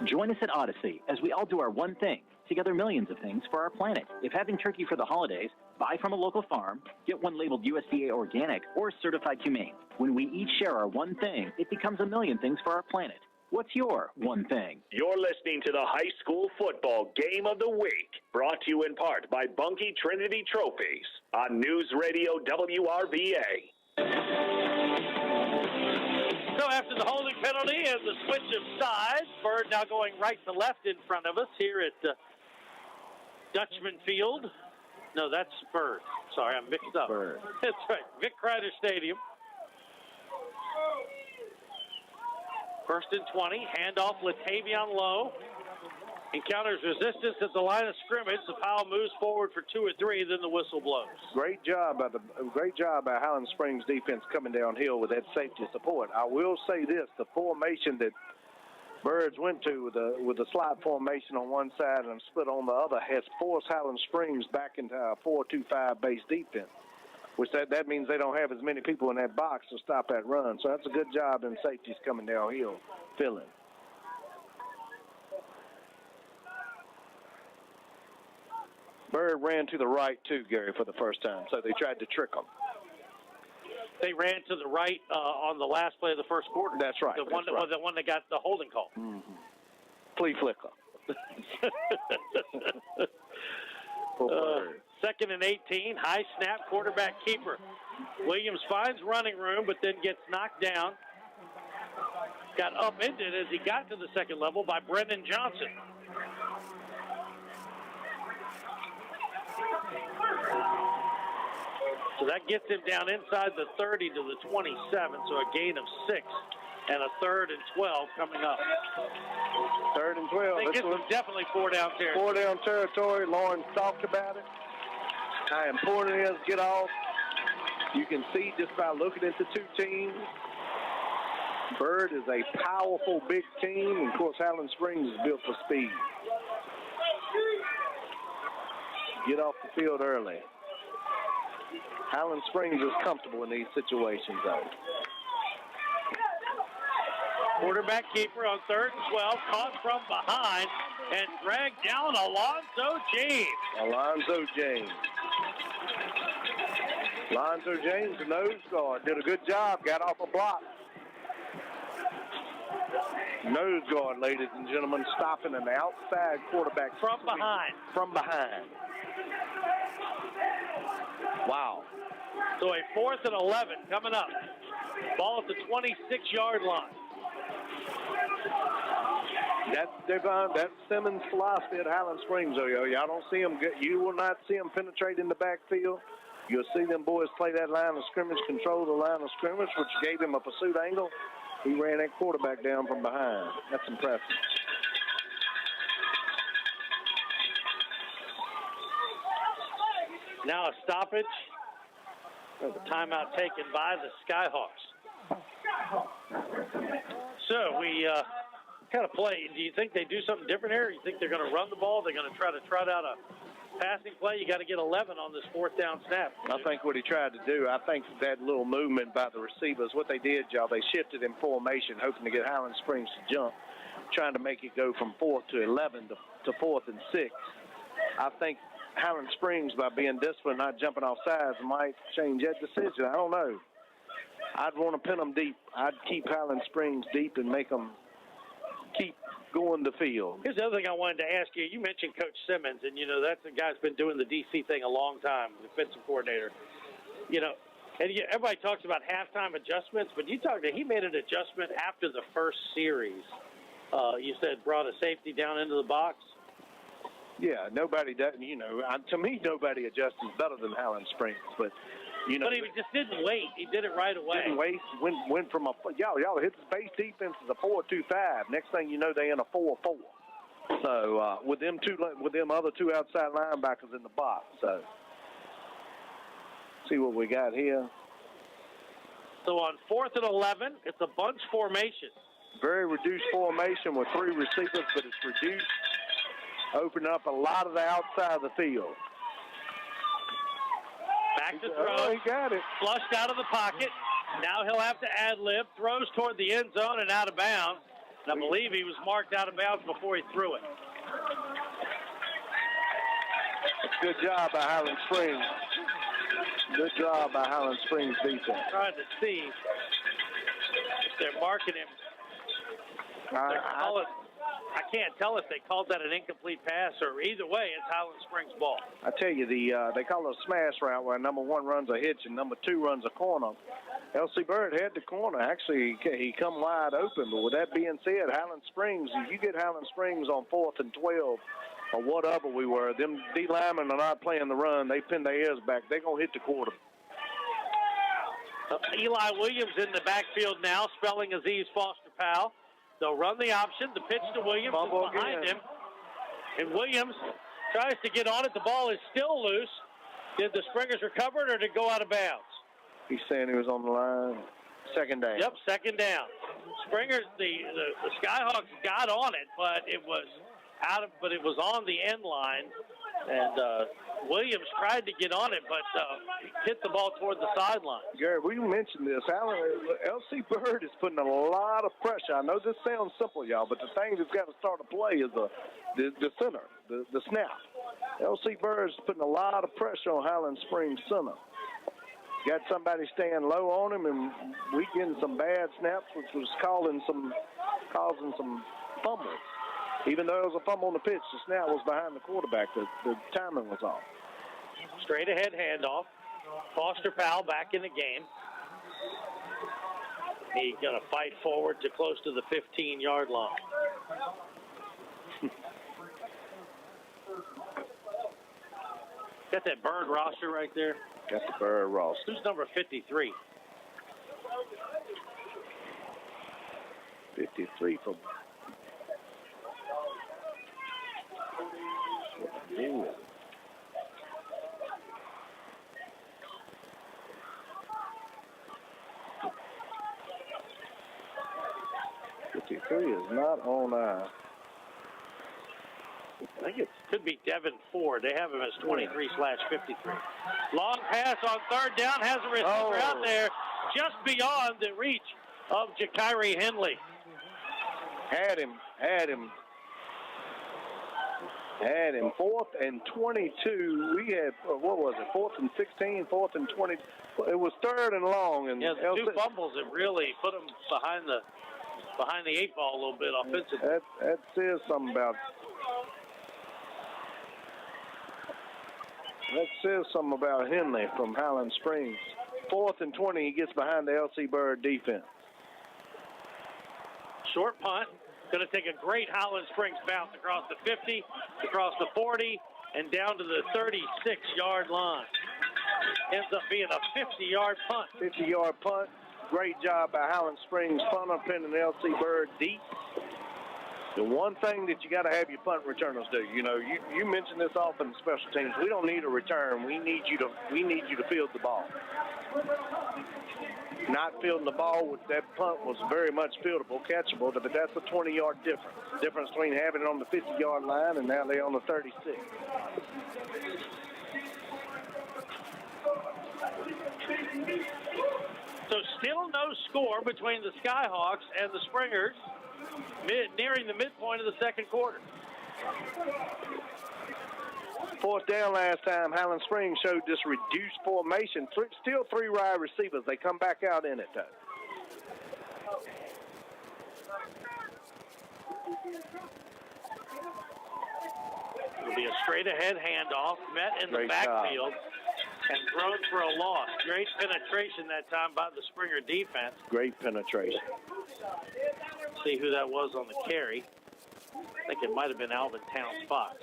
Join us at Odyssey as we all do our one thing. Together millions of things for our planet. If having turkey for the holidays, buy from a local farm, get one labeled USDA organic or certified humane. When we each share our one thing, it becomes a million things for our planet. What's your one thing? You're listening to the High School Football Game of the Week, brought to you in part by Bunkie Trinity Trophies on News Radio WRVA. So after the holding penalty and the switch of sides, Bird now going right to left in front of us here at Dutchman Field. No, that's Bird. Sorry, I'm mixed up. Bird. That's right, Vic Kreider Stadium. 1st and 20, handoff Latavion Lowe. Encounters resistance at the line of scrimmage. The foul moves forward for 2 or 3, then the whistle blows. Great job by Highland Springs defense coming downhill with that safety support. I will say this: the formation that Birds went to with the slot formation on one side and split on the other has forced Highland Springs back into a 4-2-5 base defense, which that means they don't have as many people in that box to stop that run. So that's a good job in safeties coming downhill, filling. Bird ran to the right, too, Gary, for the first time, so they tried to trick him. They ran to the right on the last play of the first quarter. That's right. The one that got the holding call. Mm-hmm. Flea flicker. 2nd and 18, high snap, quarterback keeper. Williams finds running room, but then gets knocked down. Got upended as he got to the second level by Brendan Johnson. So that gets him down inside the 30 to the 27, so a gain of 6. And a 3rd and 12 coming up. 3rd and 12. I think this was definitely 4-down territory. 4-down territory. Lauren talked about it. How important it is to get off. You can see just by looking at the two teams. Bird is a powerful, big team. And, of course, Highland Springs is built for speed. Get off the field early. Highland Springs is comfortable in these situations, though. Quarterback keeper on 3rd and 12, caught from behind and dragged down Alonzo James. Alonzo James, the nose guard, did a good job, got off a block. Nose guard, ladies and gentlemen, stopping an outside quarterback. From behind. From behind. Wow. So a 4th and 11 coming up. Ball at the 26-yard line. That's Simmons' philosophy at Highland Springs, though. Y'all don't see him. You will not see him penetrate in the backfield. You'll see them boys play that line of scrimmage, control the line of scrimmage, which gave him a pursuit angle. He ran that quarterback down from behind. That's impressive. Now a stoppage. The timeout taken by the Skyhawks. So we kind of play. Do you think they do something different here? You think they're going to run the ball? They're going to try to trot out a passing play? You got to get 11 on this 4th down snap. I think what he tried to do, I think that little movement by the receivers, what they did, y'all, they shifted in formation, hoping to get Highland Springs to jump, trying to make it go from 4th to 11 to 4th and 6. I think Highland Springs, by being disciplined, not jumping off sides, might change that decision. I don't know. I'd want to pin them deep. I'd keep Highland Springs deep and make them keep going the field. Here's the other thing I wanted to ask you. You mentioned Coach Simmons, and, that's a guy who's been doing the DC thing a long time, the defensive coordinator. And everybody talks about halftime adjustments, but he made an adjustment after the first series. You said brought a safety down into the box. Yeah, nobody does. To me, nobody adjusts better than Highland Springs, but. But he just didn't wait. He did it right away. Didn't wait. Went from y'all hit the base defense is a 4-2-5. Next thing you know, they in a 4-4. So with them other two outside linebackers in the box. So see what we got here. So on 4th and 11, it's a bunch formation. Very reduced formation with 3 receivers, but it's reduced, opening up a lot of the outside of the field. Back to throw. Oh, he got it. Flushed out of the pocket. Now he'll have to ad-lib. Throws toward the end zone and out of bounds. And I believe he was marked out of bounds before he threw it. Good job by Highland Springs. Good job by Highland Springs defense. Trying to see if they're marking him. I can't tell if they called that an incomplete pass or either way, it's Highland Springs ball. I tell you, they call it a smash route where number 1 runs a hitch and number 2 runs a corner. L.C. Bird had the corner. Actually, he come wide open. But with that being said, Highland Springs, if you get Highland Springs on 4th and 12 or whatever we were, them D linemen are not playing the run. They pin their ears back. They're going to hit the quarter. Eli Williams in the backfield now, spelling Aziz Foster-Powell. They'll run the option. The pitch to Williams is behind him. And Williams tries to get on it. The ball is still loose. Did the Springers recover it or did it go out of bounds? He's saying he was on the line. Second down. Yep, second down. Springers, the Skyhawks got on it, but it was on the end line. And Williams tried to get on it, but hit the ball toward the sideline. Gary, we mentioned this. L.C. Bird is putting a lot of pressure. I know this sounds simple, y'all, but the thing that's got to start to play is the center, the snap. L.C. Bird is putting a lot of pressure on Highland Springs center. Got somebody staying low on him, and we getting some bad snaps, which was causing some fumbles. Even though it was a fumble on the pitch, the snap was behind the quarterback. The timing was off. Straight ahead handoff. Foster-Powell back in the game. He's going to fight forward to close to the 15-yard line. Got that Bird roster right there. Got the Bird roster. Who's number 53? 53 for... Ooh. 53 is not on I think it could be Devin Ford. They have him as 23/53. Long pass on third down. Has a receiver out there just beyond the reach of Jakiri Henley. Had him. 4th and 22. We had, what was it, 4th and 16, 4th and 20. It was 3rd and long. And the two fumbles that really put them behind the behind the 8 ball a little bit offensively. That says something about. That says something about Henley from Highland Springs. 4th and 20, he gets behind the L.C. Bird defense. Short punt. Going to take a great Highland Springs bounce across the 50, across the 40, and down to the 36-yard line. Ends up being a 50-yard punt. 50-yard punt. Great job by Highland Springs punter pinning L.C. Bird deep. The one thing that you got to have your punt returners do, you mentioned this often in special teams. We don't need a return. We need you to field the ball. Not fielding the ball with that punt was very much fieldable, catchable, but that's a 20-yard difference. Difference between having it on the 50-yard line and now they're on the 36. So still no score between the Skyhawks and the Springers, nearing the midpoint of the second quarter. 4th down last time, Highland Springs showed this reduced formation. Still 3 wide receivers. They come back out in it, though. It'll be a straight-ahead handoff, met in the backfield, and thrown for a loss. Great penetration that time by the Springer defense. Great penetration. See who that was on the carry. I think it might have been Alvin Towns Fox.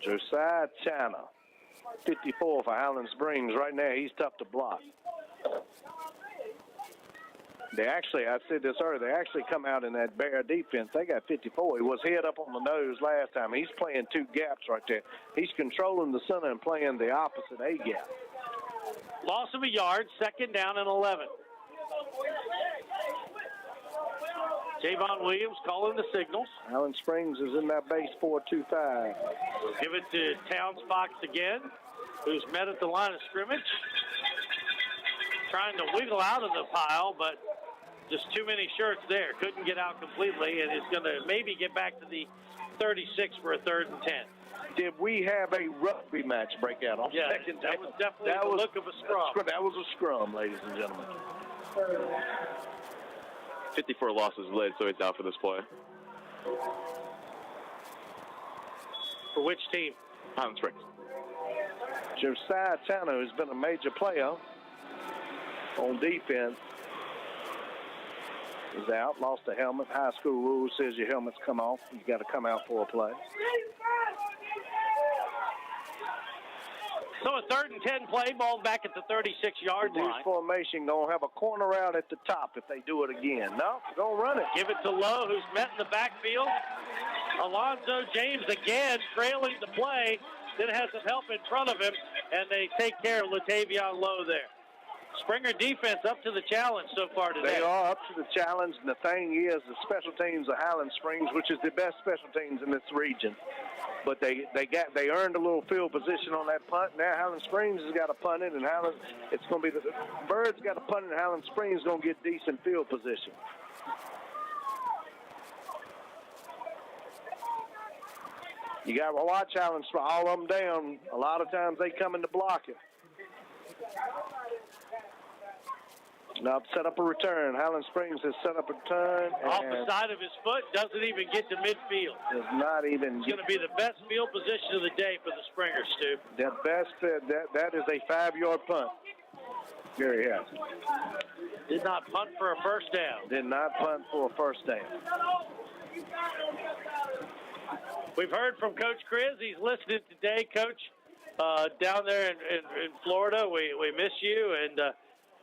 Josiah China, 54 for Highland Springs. Right now, he's tough to block. I said this earlier, they actually come out in that Bear defense. They got 54. He was head up on the nose last time. He's playing 2 gaps right there. He's controlling the center and playing the opposite A gap. Loss of a yard, 2nd down and 11. Javon Williams calling the signals. Highland Springs is in that base 4-2-5. Give it to Towns Fox again, who's met at the line of scrimmage. Trying to wiggle out of the pile, but just too many shirts there. Couldn't get out completely, and is going to maybe get back to the 36 for a 3rd and 10. Did we have a rugby match breakout on second down? That was definitely the look of a scrum. That was a scrum, ladies and gentlemen. 54 losses led, so it's out for this play. For which team? Highland Springs. Josiah Tano has been a major player on defense. Is out, lost a helmet. High school rule says your helmets come off. You got to come out for a play. So a 3rd and 10 play, ball back at the 36-yard line. Reduced formation, going to have a corner out at the top if they do it again. No, going to run it. Give it to Lowe, who's met in the backfield. Alonzo James again trailing the play, then has some help in front of him, and they take care of Latavion Lowe there. Springer defense up to the challenge so far today. They are up to the challenge, and the thing is, the special teams of Highland Springs, which is the best special teams in this region, but they earned a little field position on that punt. Now Highland Springs has got to punt it, and it's going to be the Birds got to punt it, and Highland Springs is going to get decent field position. You got to watch Highland Springs, all of them down. A lot of times they come in to block it. Now set up a return. Highland Springs has set up a return. Off the side of his foot, doesn't even get to midfield. Does not even. It's going to be the best field position of the day for the Springers, Stu. That is a 5-yard punt. Gary has. Did not punt for a first down. Did not punt for a first down. We've heard from Coach Chris. He's listening today, Coach, down there in Florida. We miss you, and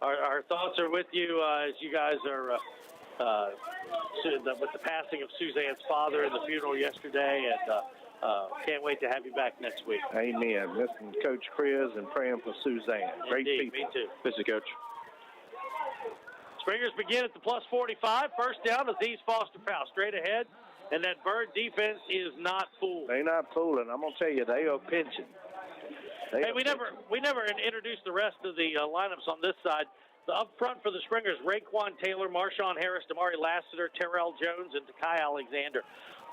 our thoughts are with you as you guys are with the passing of Suzanne's father and the funeral yesterday, and can't wait to have you back next week. Amen. Listen to Coach Chris and praying for Suzanne. Great Indeed, people. Me too. This is Coach. Springers begin at the plus 45. First down is East Foster Powell. Straight ahead. And that Bird defense is not fooled. They're not fooling. I'm going to tell you, they are pinching. We never introduced the rest of the lineups on this side. The up front for the Springers, Raekwon Taylor, Marshawn Harris, Damari Lassiter, Terrell Jones, and Takai Alexander.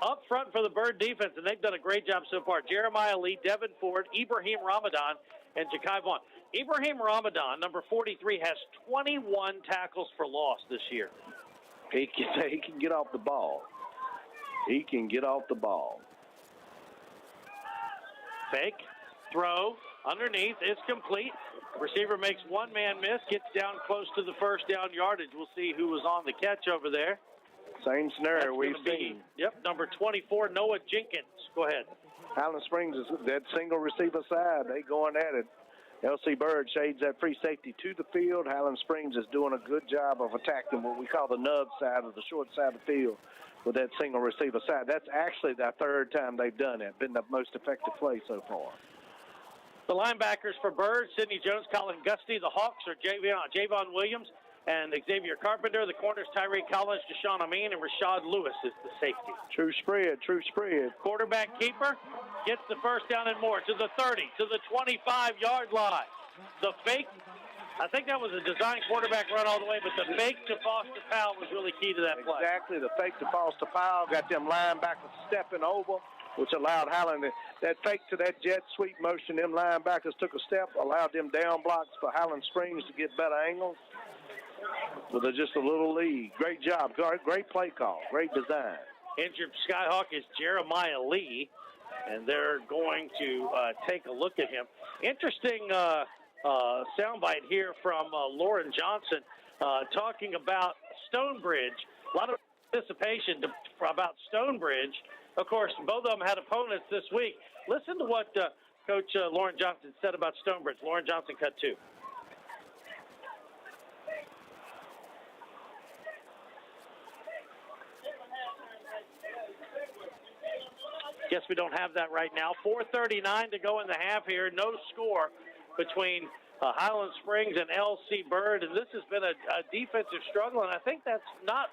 Up front for the Bird defense, and they've done a great job so far, Jeremiah Lee, Devin Ford, Ibrahim Ramadan, and Jakai Vaughn. Ibrahim Ramadan, number 43, has 21 tackles for loss this year. He can get off the ball. He can get off the ball. Fake, throw, underneath, it's complete. Receiver makes one man miss, gets down close to the first down yardage. We'll see who was on the catch over there. Same scenario we've seen. Yep, number 24, Noah Jenkins. Go ahead. Highland Springs is that single receiver side. They going at it. L.C. Bird shades that free safety to the field. Highland Springs is doing a good job of attacking what we call the nub side, or the short side of the field, with that single receiver side. That's actually the third time they've done it. Been the most effective play so far. The linebackers for Bird, Sidney Jones, Colin Gusty. The Hawks are Javon Williams and Xavier Carpenter. The corners, Tyree Collins, Deshaun Amin, and Rashad Lewis is the safety. True spread, true spread. Quarterback keeper gets the first down and more to the 30, to the 25-yard line. The fake, I think that was a design quarterback run all the way, but the fake to Foster Powell was really key to that play. Exactly, the fake to Foster Powell got them linebackers stepping over, which allowed Highland, that fake to that jet sweep motion, them linebackers took a step, allowed them down blocks for Highland Springs to get better angles with just a little lead. Great job, great play call, great design. Injured Skyhawk is Jeremiah Lee, and they're going to take a look at him. Interesting soundbite here from Lauren Johnson talking about Stonebridge. A lot of anticipation about Stonebridge. Of course, both of them had opponents this week. Listen to what Coach Lauren Johnson said about Stonebridge. Lauren Johnson, cut 2. Guess we don't have that right now. 4:39 to go in the half here. No score between Highland Springs and L.C. Bird, and this has been a defensive struggle, and I think that's not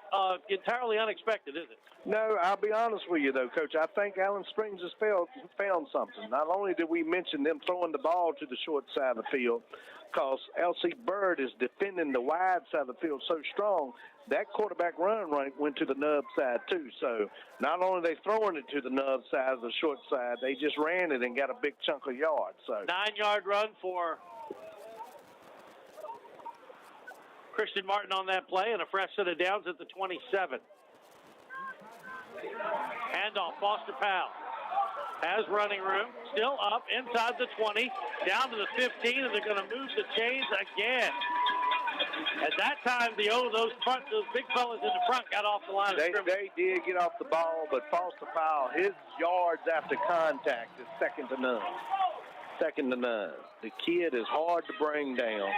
entirely unexpected, is it? No, I'll be honest with you, though, Coach. I think Highland Springs has found something. Not only did we mention them throwing the ball to the short side of the field, because L.C. Bird is defending the wide side of the field so strong, that quarterback run went to the nub side, too. So not only are they throwing it to the nub side, the short side, they just ran it and got a big chunk of yards. So 9-yard run for Christian Martin on that play, and a fresh set of downs at the 27. Handoff, Foster Powell has running room, still up inside the 20, down to the 15, and they're going to move the chains again. At that time, those big fellas in the front got off the line of scrimmage. They did get off the ball, but Foster Powell, his yards after contact is second to none. Second to none. The kid is hard to bring down.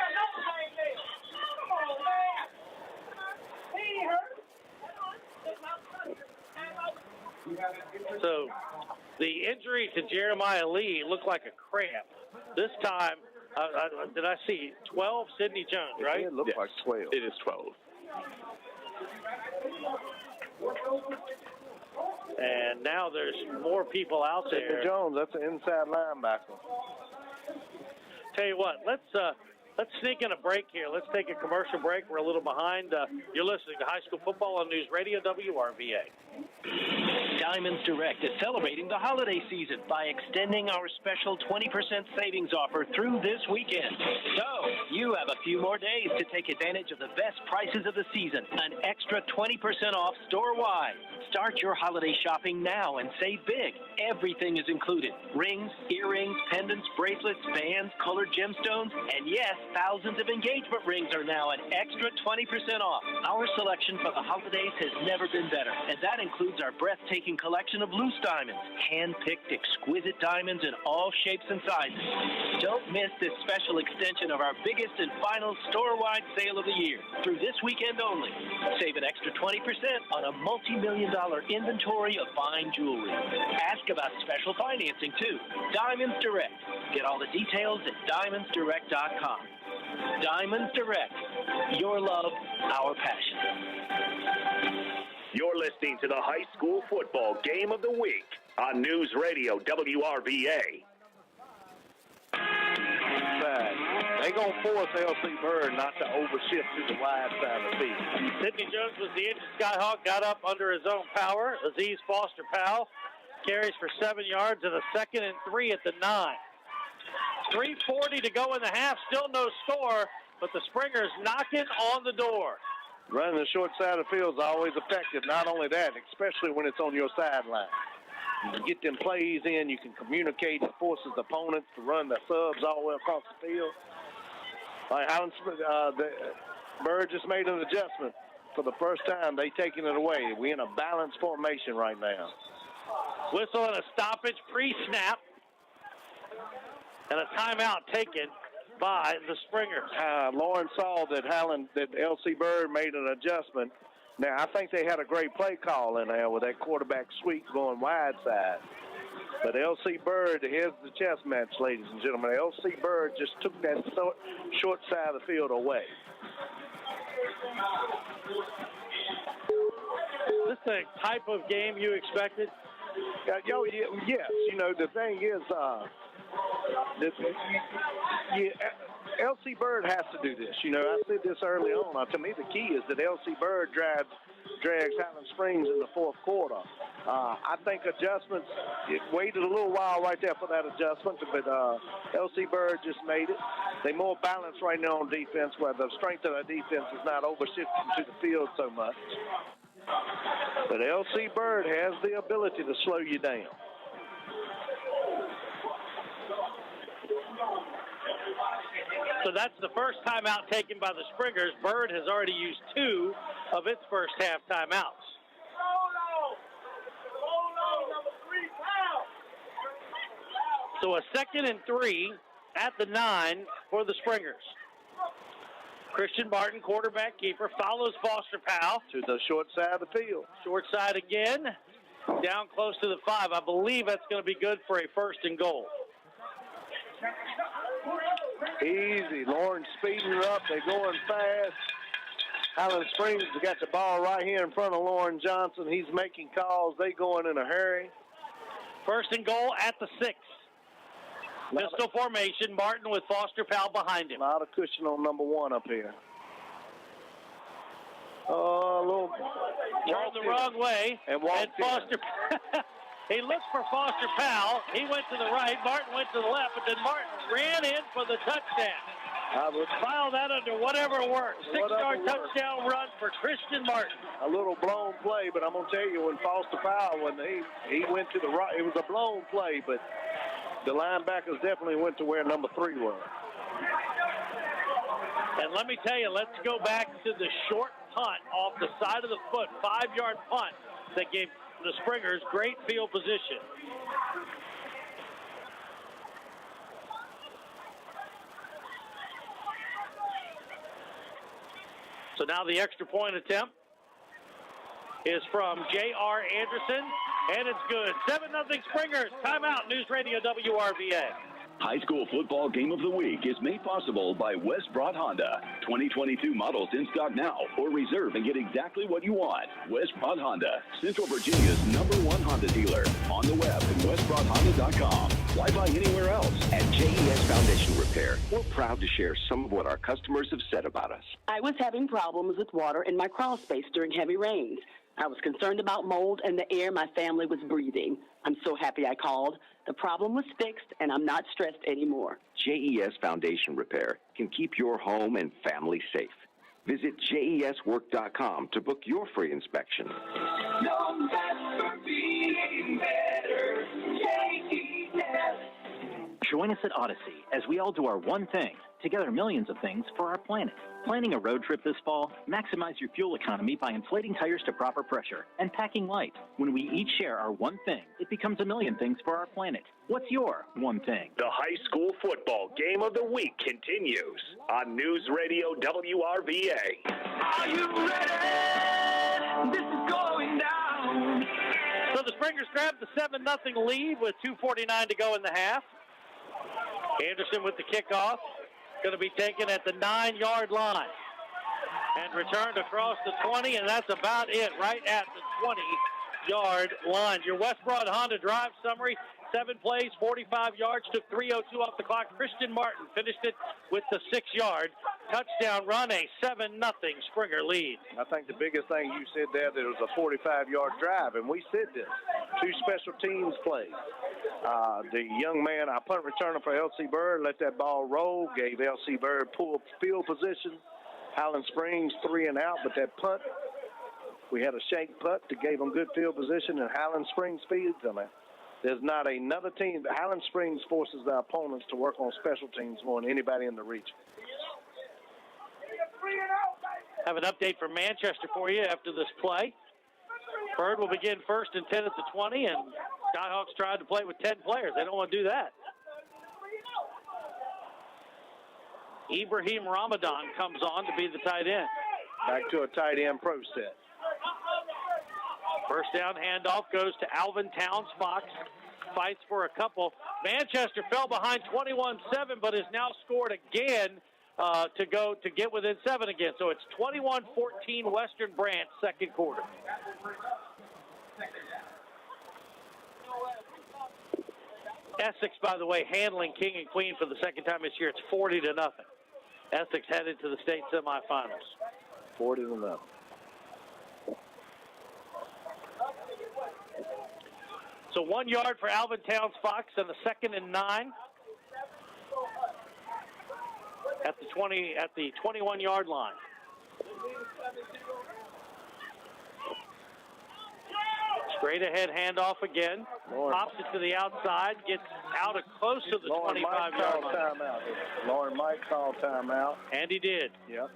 So the injury to Jeremiah Lee looked like a cramp. This time, did I see 12? Sidney Jones, right? It looked like 12. It is 12. And now there's more people out there. Sidney Jones, that's an inside linebacker. Tell you what, let's sneak in a break here. Let's take a commercial break. We're a little behind. You're listening to High School Football on News Radio WRVA. Diamonds Direct is celebrating the holiday season by extending our special 20% savings offer through this weekend. So, you have a few more days to take advantage of the best prices of the season. An extra 20% off store-wide. Start your holiday shopping now and save big. Everything is included. Rings, earrings, pendants, bracelets, bands, colored gemstones, and yes, thousands of engagement rings are now an extra 20% off. Our selection for the holidays has never been better, and that includes our breathtaking collection of loose diamonds, hand-picked exquisite diamonds in all shapes and sizes. Don't miss this special extension of our biggest and final store-wide sale of the year. Through this weekend only, save an extra 20% on a multi-million-dollar inventory of fine jewelry. Ask about special financing, too. Diamonds Direct. Get all the details at diamondsdirect.com. Diamonds Direct. Your love, our passion. You're listening to the High School Football Game of the Week on News Radio WRVA. They're going to force L.C. Bird not to overshift to the wide side of the field. Sidney Jones was the injured Skyhawk, got up under his own power. Aziz Foster Powell carries for 7 yards and a 2nd and 3 at the 9. 3:40 to go in the half. Still no score, but the Springers knocking on the door. Running the short side of the field is always effective. Not only that, especially when it's on your sideline. You can get them plays in. You can communicate. It forces opponents to run the subs all the way across the field. Like Highland, Bird just made an adjustment for the first time. They taking it away. We're in a balanced formation right now. Whistle and a stoppage pre-snap. And a timeout taken by the Springers. Lauren saw that L.C. Bird made an adjustment. Now, I think they had a great play call in there with that quarterback sweep going wide side. But L.C. Bird, here's the chess match, ladies and gentlemen. L.C. Bird just took that short side of the field away. Is this the type of game you expected? Yes. You know, the thing is, L.C. Bird has to do this. You know, I said this early on. To me, the key is that L.C. Bird drags Highland Springs in the fourth quarter. I think adjustments, it waited a little while right there for that adjustment, but L.C. Bird just made it. They're more balanced right now on defense, where the strength of their defense is not overshifting to the field so much. But L.C. Bird has the ability to slow you down. So that's the first timeout taken by the Springers. Bird has already used 2 of its first half timeouts. So a 2nd and 3 at the 9 for the Springers. Christian Martin, quarterback keeper, follows Foster Powell. To the short side of the field. Short side again, down close to the 5. I believe that's going to be good for a 1st and goal. Easy. Lauren speeding her up. They're going fast. Highland Springs has got the ball right here in front of Lauren Johnson. He's making calls. They going in a hurry. 1st and goal at the 6. Pistol formation. Martin with Foster Powell behind him. A lot of cushion on number 1 up here. Turned the wrong way. And Foster. He looked for Foster Powell. He went to the right. Martin went to the left, but then Martin ran in for the touchdown. I would file that under whatever works. 6-yard touchdown run for Christian Martin. A little blown play, but I'm going to tell you, when Foster Powell, when he went to the right, it was a blown play, but the linebackers definitely went to where number 3 was. And let me tell you, let's go back to the short punt off the side of the foot, 5-yard punt that gave the Springers great field position. So now the extra point attempt is from J.R. Anderson, and it's good. 7-0 Springers. Timeout, News Radio WRVA. High school football game of the week is made possible by West Broad Honda. 2022 models in stock now, or reserve and get exactly what you want. West Broad Honda, Central Virginia's #1 Honda dealer. On the web at westbroadhonda.com. Why buy anywhere else? At JES Foundation Repair, we're proud to share some of what our customers have said about us. I was having problems with water in my crawl space during heavy rains. I was concerned about mold and the air my family was breathing. I'm so happy I called. The problem was fixed, and I'm not stressed anymore. JES Foundation Repair can keep your home and family safe. Visit JESwork.com to book your free inspection. No matter being better, JES. Join us at Odyssey as we all do our one thing, together millions of things for our planet. Planning a road trip this fall? Maximize your fuel economy by inflating tires to proper pressure and packing light. When we each share our one thing, it becomes a million things for our planet. What's your one thing? The high school football game of the week continues on News Radio WRVA. Are you ready? This is going down. So the Springers grabbed the 7-0 lead with 2:49 to go in the half. Anderson with the kickoff. Going to be taken at the 9-yard line and returned across the 20, and that's about it, right at the 20-yard line. Your West Broad Honda drive summary: 7 plays, 45 yards, took 3:02 off the clock. Christian Martin finished it with the 6-yard touchdown run, a 7-0 Springer lead. I think the biggest thing you said there, that it was a 45-yard drive, and we said this. 2 special teams plays. The young man, our punt returner for L.C. Bird, let that ball roll, gave L.C. Bird full field position. Highland Springs 3 and out, but that punt, we had a shank punt that gave them good field position, and Highland Springs feeds them. There's not another team. Highland Springs forces their opponents to work on special teams more than anybody in the region. Have an update from Manchester for you after this play. Bird will begin 1st and 10 at the 20, and Skyhawks tried to play with 10 players. They don't want to do that. Ibrahim Ramadan comes on to be the tight end. Back to a tight end pro set. First down handoff goes to Alvin Towns. Fox fights for a couple. Manchester fell behind 21-7, but has now scored again to get within 7 again. So it's 21-14 Western Branch, second quarter. Essex, by the way, handling King and Queen for the second time this year. It's 40-0. Essex headed to the state semifinals. 40-0. So 1 yard for Alvin Towns Fox on the 2nd and 9 at the 21-yard line. Straight ahead handoff again. Pops it to the outside, gets out close to the 25-yard line. Lauren Mike called timeout. And he did. Yep.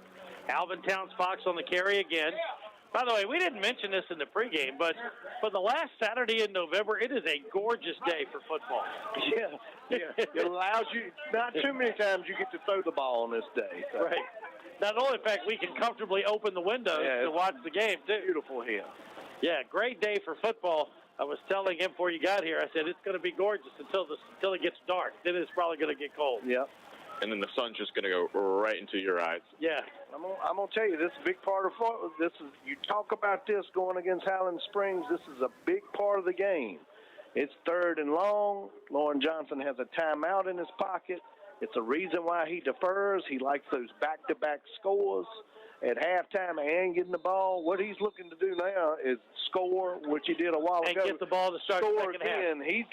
Alvin Towns Fox on the carry again. By the way, we didn't mention this in the pregame, but for the last Saturday in November, it is a gorgeous day for football. Yeah. It allows you, not too many times you get to throw the ball on this day. So. Right. Not only, in fact, we can comfortably open the windows to watch the game, too. Beautiful here. Yeah, great day for football. I was telling him before you got here, I said it's going to be gorgeous until it gets dark. Then it's probably going to get cold. Yep. And then the sun's just going to go right into your eyes. Yeah. I'm gonna tell you, this is a big part of this. You talk about this going against Highland Springs. This is a big part of the game. It's 3rd and long. Lauren Johnson has a timeout in his pocket. It's a reason why he defers. He likes those back-to-back scores at halftime and getting the ball. What he's looking to do now is score, which he did a while ago. And get the ball to start the second half. He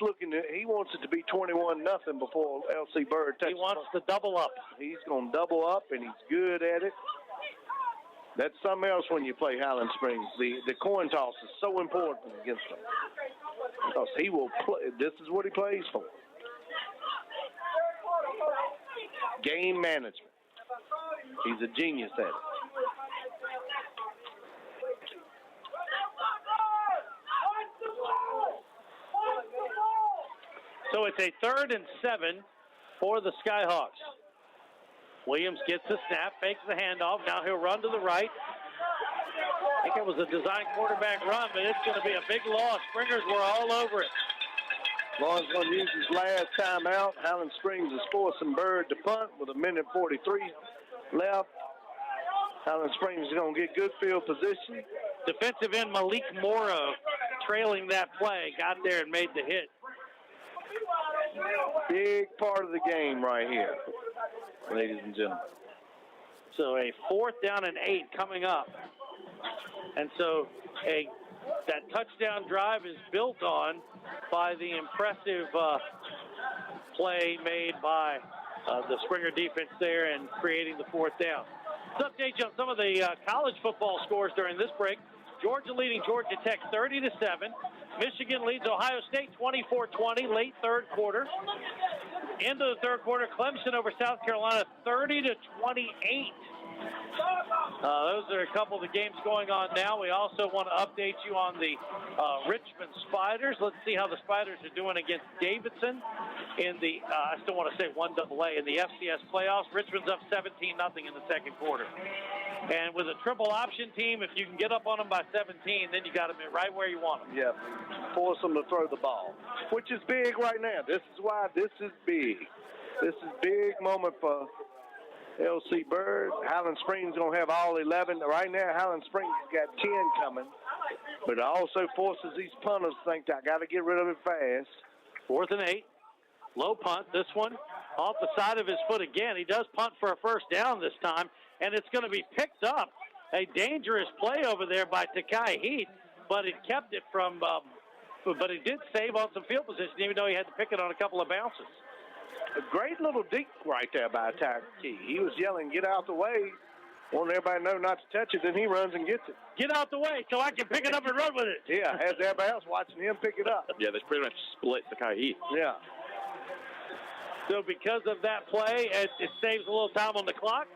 wants it to be 21-0 before L.C. Bird takes. He wants to double up. He's going to double up, and he's good at it. That's something else when you play Highland Springs. The coin toss is so important against them because he will play. This is what he plays for. Game management. He's a genius at it. So it's a 3rd and 7 for the Skyhawks. Williams gets the snap, fakes the handoff. Now he'll run to the right. I think it was a design quarterback run, but it's going to be a big loss. Springers were all over it. Lawrence going to use his last timeout. Highland Springs is forcing Bird to punt with 1:43 left. Highland Springs is going to get good field position. Defensive end Malik Morrow trailing that play, got there and made the hit. Big part of the game right here, ladies and gentlemen. So a 4th down and 8 coming up. And so that touchdown drive is built on by the impressive play made by the Springer defense there and creating the 4th down. Let's update you on some of the college football scores during this break. Georgia leading Georgia Tech 30-7. Michigan leads Ohio State 24-20, late 3rd quarter. Into the 3rd quarter, Clemson over South Carolina 30-28. Those are a couple of the games going on now. We also want to update you on the Richmond Spiders. Let's see how the Spiders are doing against Davidson in the, I still want to say 1AA in the FCS playoffs. Richmond's up 17-0 in the 2nd quarter. And with a triple option team, if you can get up on them by 17, then you got them right where you want them. Yeah, force them to throw the ball, which is big right now. This is why this is big. This is a big moment for L.C. Bird. Highland Springs going to have all 11. Right now, Highland Springs has got 10 coming, but it also forces these punters to think, I got to get rid of it fast. 4th and 8. Low punt. This one off the side of his foot again. He does punt for a 1st down this time, and it's going to be picked up. A dangerous play over there by Takai Heath, but it kept it from But he did save on some field position, even though he had to pick it on a couple of bounces. A great little deke right there by Tiger Key. He was yelling, "Get out the way." Wanting everybody to know not to touch it, then he runs and gets it. Get out the way so I can pick it up and run with it. Yeah, has everybody else watching him pick it up. Yeah, that's pretty much split Sakai Heat. Yeah. So because of that play, it saves a little time on the clock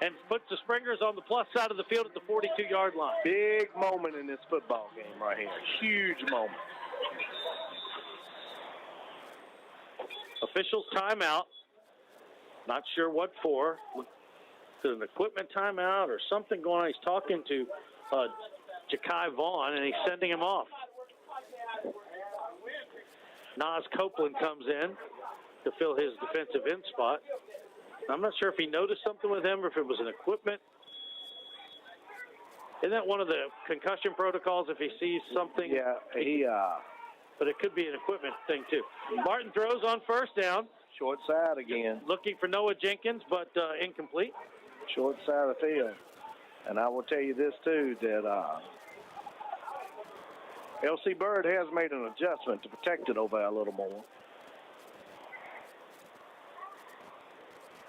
and puts the Springers on the plus side of the field at the 42-yard line. Big moment in this football game right here. Huge moment. Officials timeout. Not sure what for. An equipment timeout or something going on. He's talking to Ja'Kai Vaughn, and he's sending him off. Nas Copeland comes in to fill his defensive end spot. I'm not sure if he noticed something with him or if it was an equipment. Isn't that one of the concussion protocols if he sees something? Yeah, but it could be an equipment thing too. Martin throws on first down. Short side again. Looking for Noah Jenkins, but incomplete. Short side of the field. And I will tell you this too, that L.C. Bird has made an adjustment to protect it over there a little more.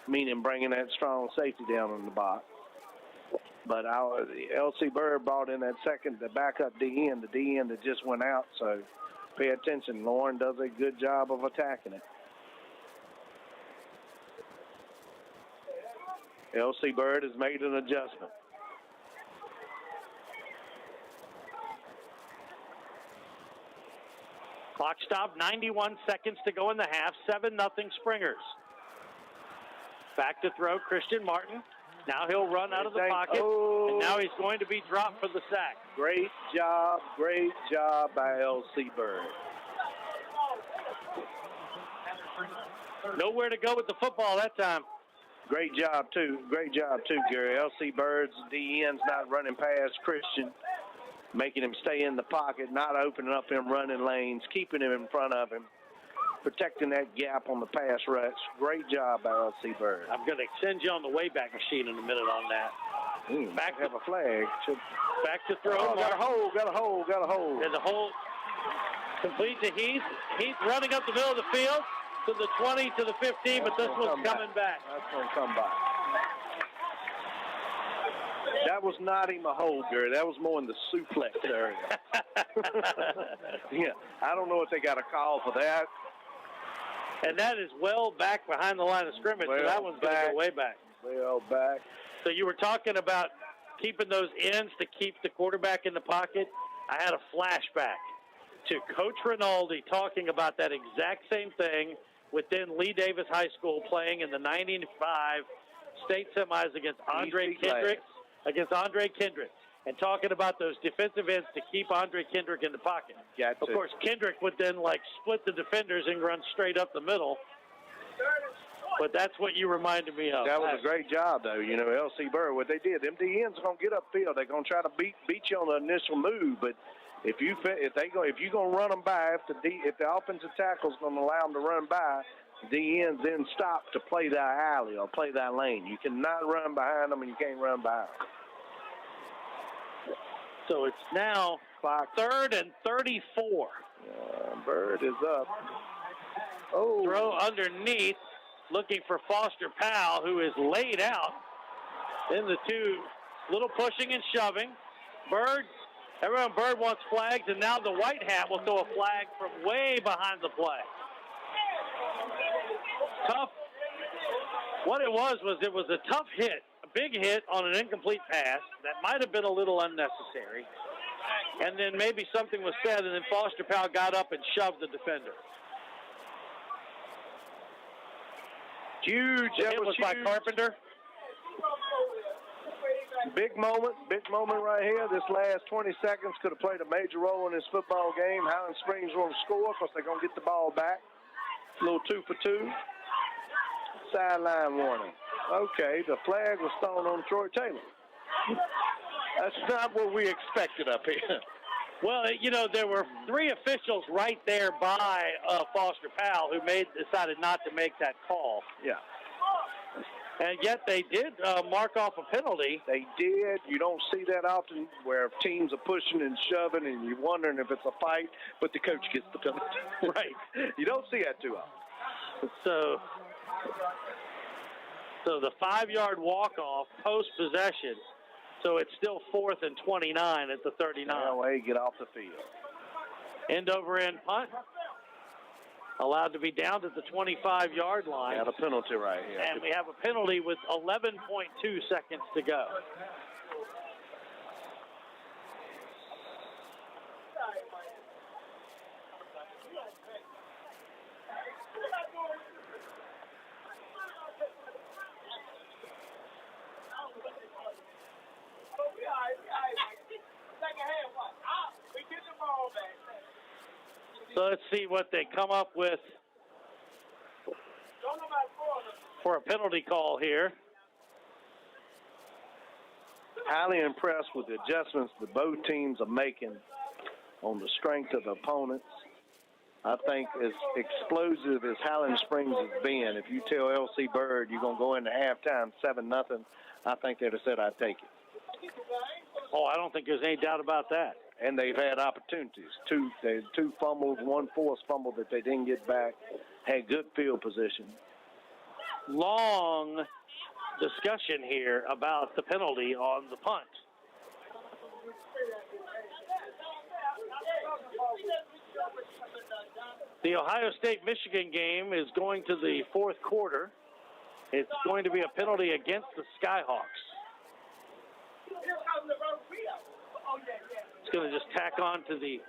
Meaning bringing that strong safety down in the box. But L.C. Bird brought in that the backup D-end, the D-end that just went out. So pay attention. Lauren does a good job of attacking it. L.C. Bird has made an adjustment. Clock stop, 91 seconds to go in the half, 7-0 Springers. Back to throw, Christian Martin. Now he'll run out of the pocket, and now he's going to be dropped for the sack. Great job by L.C. Bird. Nowhere to go with the football that time. Great job, too, Gary. L.C. Bird's D-end's not running past Christian, making him stay in the pocket, not opening up him running lanes, keeping him in front of him, protecting that gap on the pass rush. Great job by L.C. Bird. I'm going to send you on the Wayback Machine in a minute on that. Back to have a flag. Back to throw. Oh, got a hold. And the hold complete to Heath. Heath running up the middle of the field. To the 20, to the 15, but this one's coming back. That's going to come back. That was not even a hold, Gary. That was more in the suplex area. Yeah, I don't know if they got a call for that. And that is well back behind the line of scrimmage, so that one's going to go way back. Well back. So you were talking about keeping those ends to keep the quarterback in the pocket. I had a flashback to Coach Rinaldi talking about that exact same thing within Lee Davis High School, playing in the 95 state semis against Andre Kendrick, and talking about those defensive ends to keep Andre Kendrick in the pocket. Of course, Kendrick would then split the defenders and run straight up the middle. But that's what you reminded me of. That was a great job, though. You know, L.C. Bird, what they did, them D-ends are going to get upfield. They're going to try to beat you on the initial move, but if you're going to run them by, if the offensive tackle's going to allow them to run by, the ends then stop to play that alley or play that lane. You cannot run behind them, and you can't run by them. So it's now 3rd and 34. Bird is up. Oh. Throw underneath, looking for Foster Powell, who is laid out. Then the two, little pushing and shoving. Everyone, Bird wants flags, and now the white hat will throw a flag from way behind the play. Tough. What it was a tough hit, a big hit on an incomplete pass that might have been a little unnecessary. And then maybe something was said, and then Foster Powell got up and shoved the defender. Huge. That was by Carpenter. Big moment right here. This last 20 seconds could have played a major role in this football game. Highland Springs will score because they're going to get the ball back. A little 2 for 2. Sideline warning. Okay, the flag was thrown on Troy Taylor. That's not what we expected up here. Well, you know, there were 3 officials right there by Foster Powell who decided not to make that call. Yeah. And yet they did mark off a penalty. They did. You don't see that often where teams are pushing and shoving and you're wondering if it's a fight, but the coach gets the penalty. Right. You don't see that too often. So the 5-yard walk-off post-possession. So it's still 4th and 29 at the 39. LA get off the field. End over end punt. Allowed to be down to the 25-yard line. Got a penalty right here. And we have a penalty with 11.2 seconds to go. So let's see what they come up with for a penalty call here. Highly impressed with the adjustments that both teams are making on the strength of the opponents. I think as explosive as Highland Springs has been, if you tell LC Bird you're going to go into halftime 7-0, I think they'd have said, I'd take it. Oh, I don't think there's any doubt about that. And they've had opportunities. Two fumbles, one forced fumble that they didn't get back. Had good field position. Long discussion here about the penalty on the punt. The Ohio State-Michigan game is going to the 4th quarter. It's going to be a penalty against the Skyhawks. It's going to just tack on to the...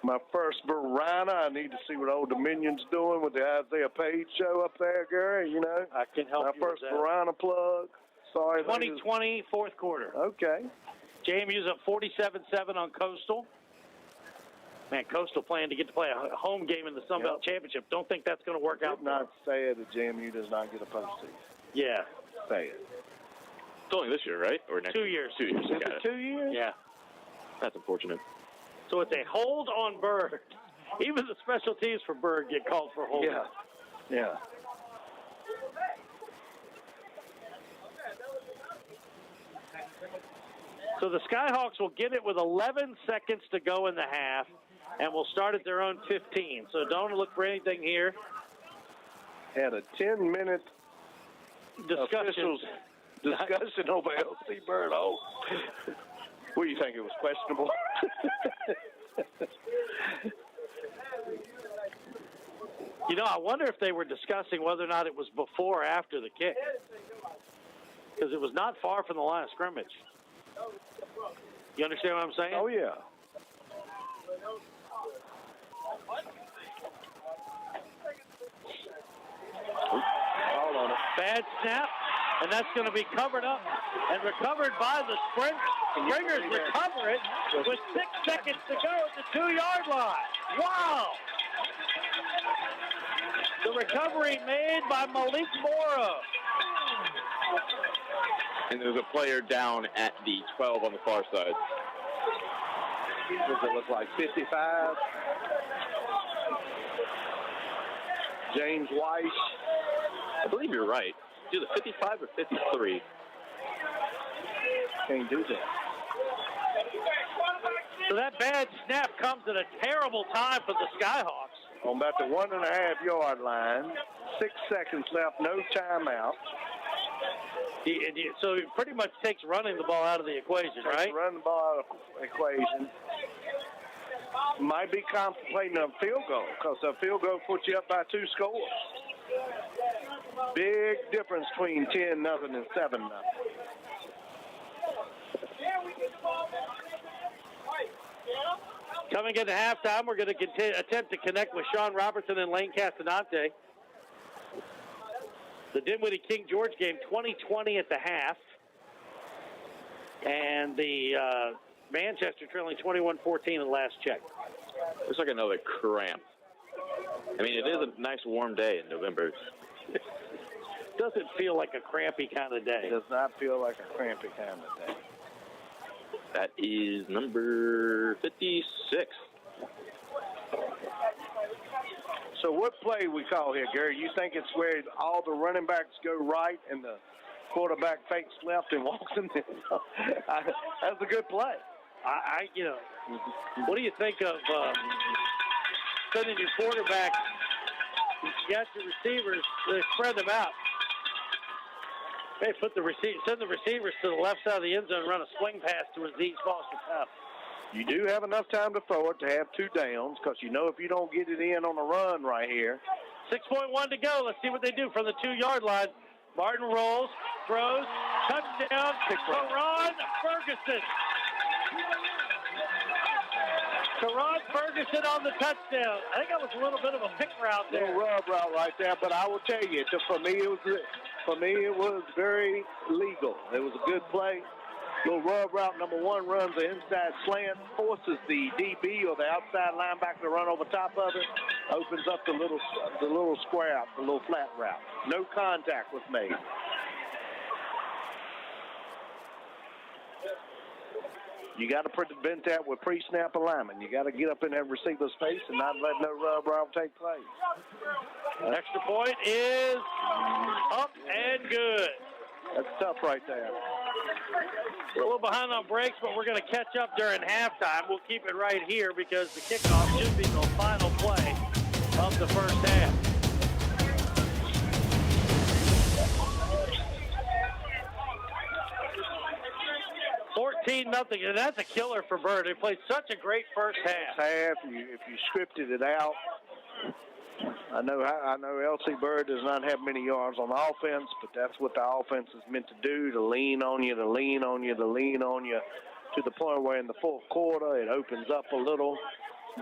My first Verona. I need to see what Old Dominion's doing with the Isaiah Page show up there, Gary. You know, I can help you my first with that. Verona plug. Sorry. 2020 4th quarter. Okay. JMU's up 47-7 on Coastal. Man, Coastal planning to play a home game in the Sun Belt Championship. Don't think that's going to work out. Not say that JMU does not get a postseason. Yeah. Say it. It's only this year, right? Or next 2 years. 2 years. Is it 2 years? Yeah. That's unfortunate. So it's a hold on Bird. Even the special teams for Bird get called for holding. Yeah. Yeah. So the Skyhawks will get it with 11 seconds to go in the half, and will start at their own 15. So don't look for anything here. Had a 10-minute discussion over LC Bird. Oh, what do you think? It was questionable. You know, I wonder if they were discussing whether or not it was before or after the kick, because it was not far from the line of scrimmage. You understand what I'm saying? Oh, yeah. All on it. Bad snap, and that's going to be covered up and recovered by the Springers. Recover it with 6 seconds to go at the 2-yard line. Wow! The recovery made by Malik Morrow. And there's a player down at the 12 on the far side. What does it look like, 55? James Weiss. I believe you're right. Either 55 or 53. Can't do that. So that bad snap comes at a terrible time for the Skyhawks. On about the 1.5-yard line, 6 seconds left, no timeout. So it pretty much takes running the ball out of the equation, right? Run the ball out of the equation. Might be contemplating a field goal, because a field goal puts you up by 2 scores. Big difference between 10-0 and 7-0. Coming into halftime, we're going to attempt to connect with Sean Robertson and Lane Castanante. The Dinwiddie King George game, 20-20 at the half. And the Manchester trailing 21-14 in the last check. Looks like another cramp. I mean, it is a nice warm day in November. Doesn't feel like a crampy kind of day. It does not feel like a crampy kind of day. That is number 56. So what play we call here, Gary? You think it's where all the running backs go right and the quarterback fakes left and walks in there? That's a good play. What do you think of sending your quarterback? You got your receivers, they spread them out. Hey, send the receivers to the left side of the end zone and run a swing pass to Aziz Foster's house. You do have enough time to throw it to have 2 downs, because you know if you don't get it in on the run right here. 6.1 to go. Let's see what they do from the 2-yard line. Martin rolls, throws, touchdown, Karan Ferguson. Karan Ferguson on the touchdown. I think that was a little bit of a pick route there. Little rub route right there, but I will tell you, for me it was very legal. It was a good play. Little rub route, number 1 runs the inside slant, forces the DB or the outside linebacker to run over top of it, opens up the little square out, the little flat route. No contact was made. You got to prevent that with pre-snap alignment. You got to get up in that receiver's face and not let no rub route take place. Extra point is up and good. That's tough right there. We're a little behind on breaks, but we're going to catch up during halftime. We'll keep it right here because the kickoff should be the final play of the first half. Nothing, and that's a killer for Bird. They played such a great first half. If you scripted it out, I know LC Bird does not have many yards on the offense, but that's what the offense is meant to do, to lean on you, to lean on you, to lean on you, to the point where in the fourth quarter it opens up a little,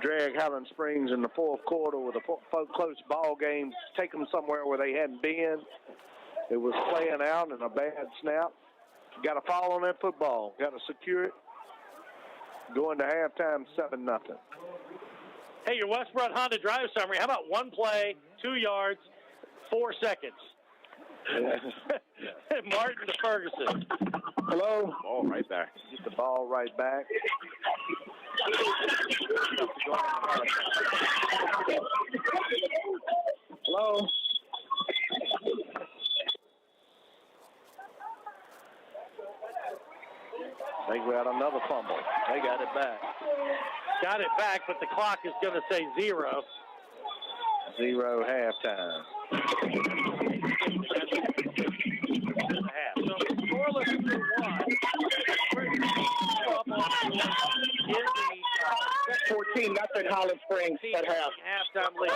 drag Highland Springs in the fourth quarter with a close ball game, take them somewhere where they hadn't been. It was playing out in a bad snap. Got to fall on that football. Got to secure it. Going to halftime, 7-0. Hey, your West Broad Honda drive summary. How about 1 play, 2 yards, 4 seconds? Martin to Ferguson. Hello. Ball right back. Get the ball right back. Hello. They got another fumble. They got it back. Got it back, but the clock is going to say 0. 0 halftime. So scoreless to 14-0 Highland Springs at half. Halftime lead.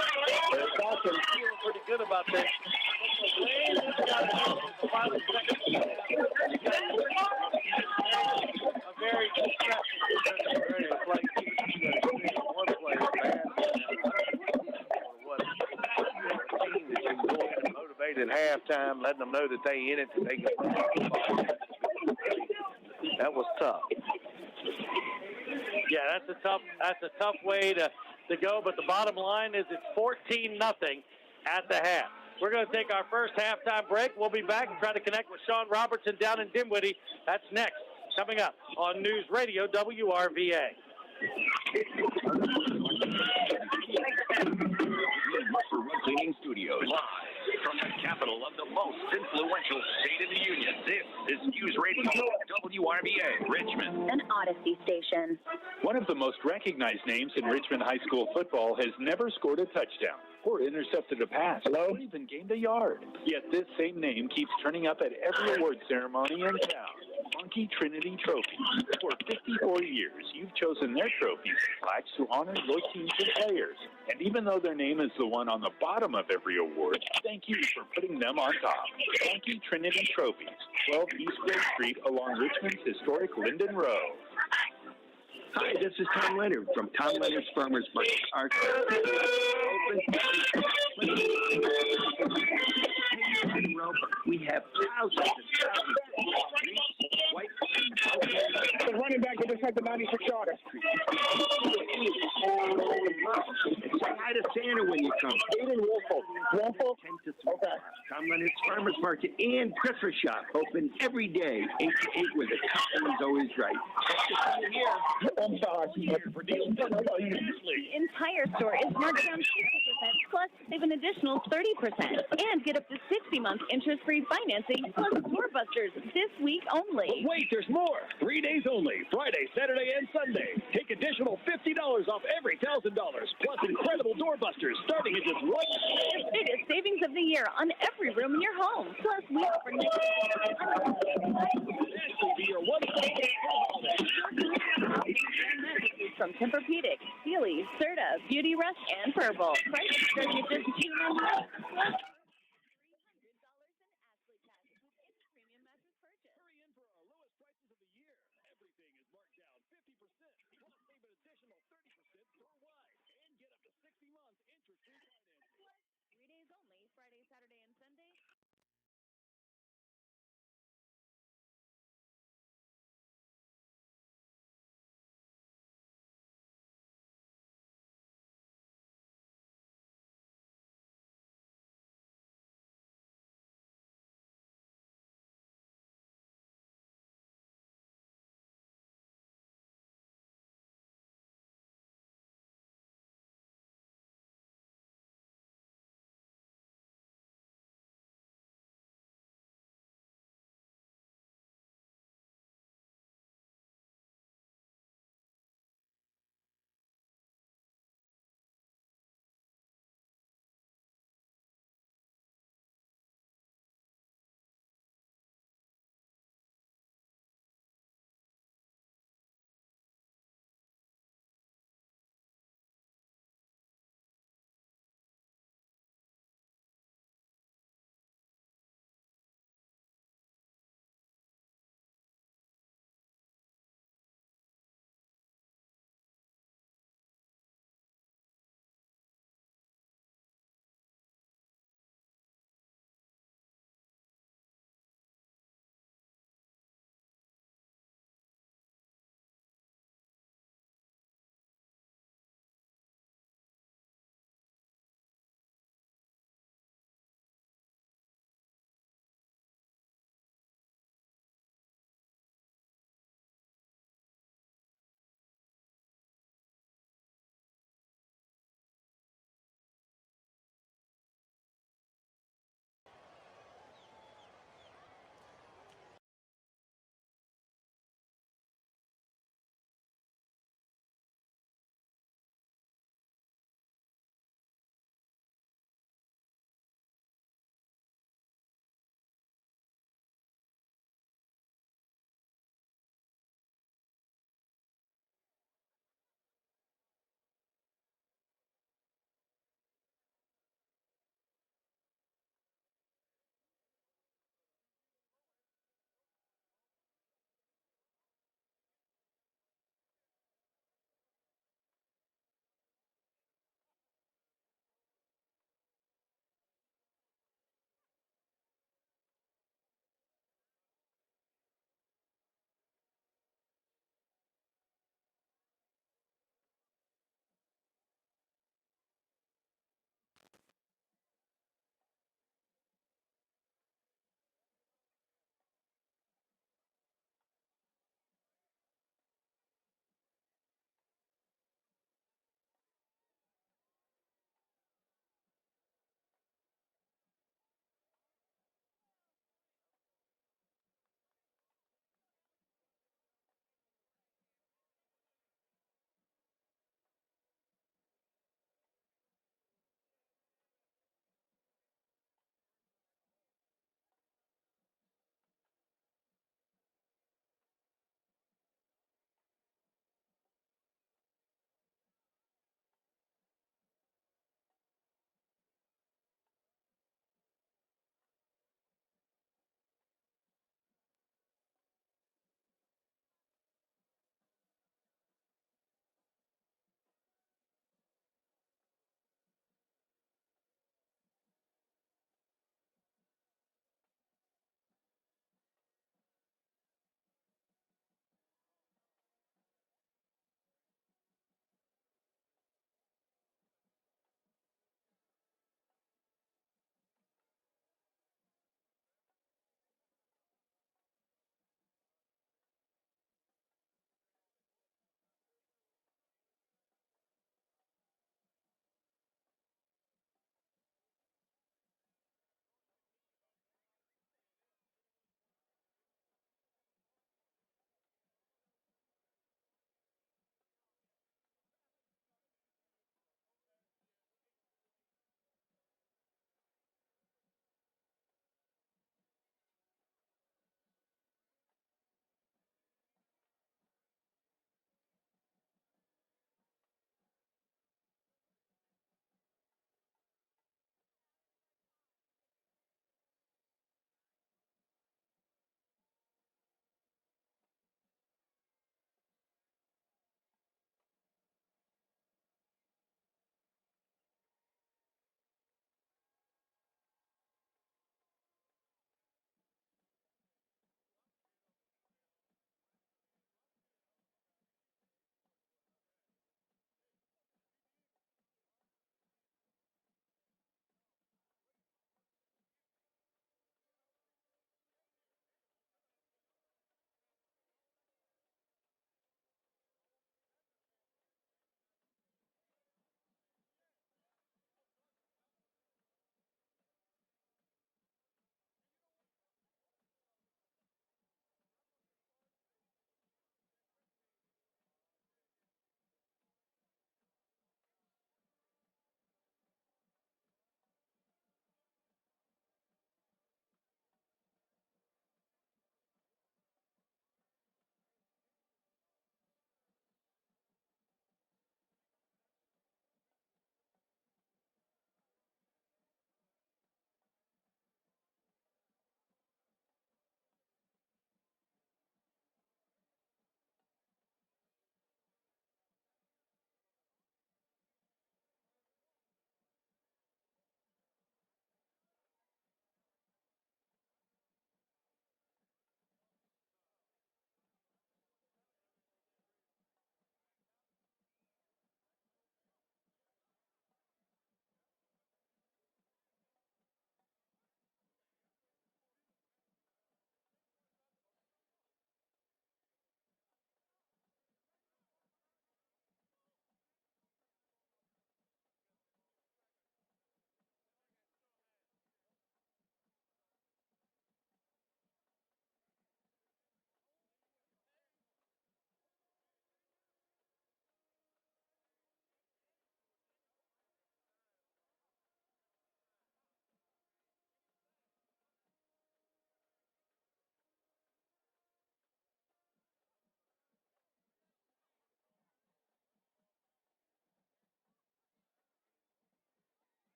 Dawson feeling pretty good about this. A very motivated halftime, letting them know that they in it, that they can. That was tough. Yeah, that's a tough way to go, but the bottom line is it's 14-0 at the half. We're going to take our first halftime break. We'll be back and try to connect with Sean Robertson down in Dinwiddie. That's next, coming up on News Radio WRVA. Cleaning Studios, live from the capital of the most influential state in the Union. This is News Radio WRVA, Richmond. An Odyssey station. One of the most recognized names in Richmond high school football has never scored a touchdown or intercepted a pass or even gained a yard. Yet this same name keeps turning up at every award ceremony in town. Funky Trinity Trophies. For 54 years, you've chosen their trophies and plaques to honor your teams and players. And even though their name is the one on the bottom of every award, thank you for putting them on top. Funky Trinity Trophies, 12 East Grove Street along Richmond's historic Linden Road. Hi, this is Tom Leonard from Tom Leonard's Farmers Market. Our we have thousands and thousands of white. The running back that just had the 96 yarder. Say hi to Santa when you come. Aiden Wolfel. 10 to 3. Okay. Tom Leonard's Farmers Market and Christmas Shop open every day, 8 to 8, where the customer's always right. I'm sorry. The entire store is marked down 50% plus save an additional 30%. And get up to 60 months interest-free financing plus doorbusters this week only. But wait, there's more. 3 days only. Friday, Saturday, and Sunday. Take additional $50 off every $1,000 plus incredible doorbusters starting at just $1. The biggest savings of the year on every room in your home. Plus, we offer from Tempur-Pedic, Sealy, Serta, Beauty Rest, and Purple. Prices starting at just $299. Everything is marked down 50%, plus save an additional 30% store-wide, and get up to 60 months interest-free financing. 3 days only, Friday, Saturday, and Sunday.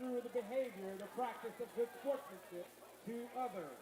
through the behavior, the practice of good sportsmanship to others.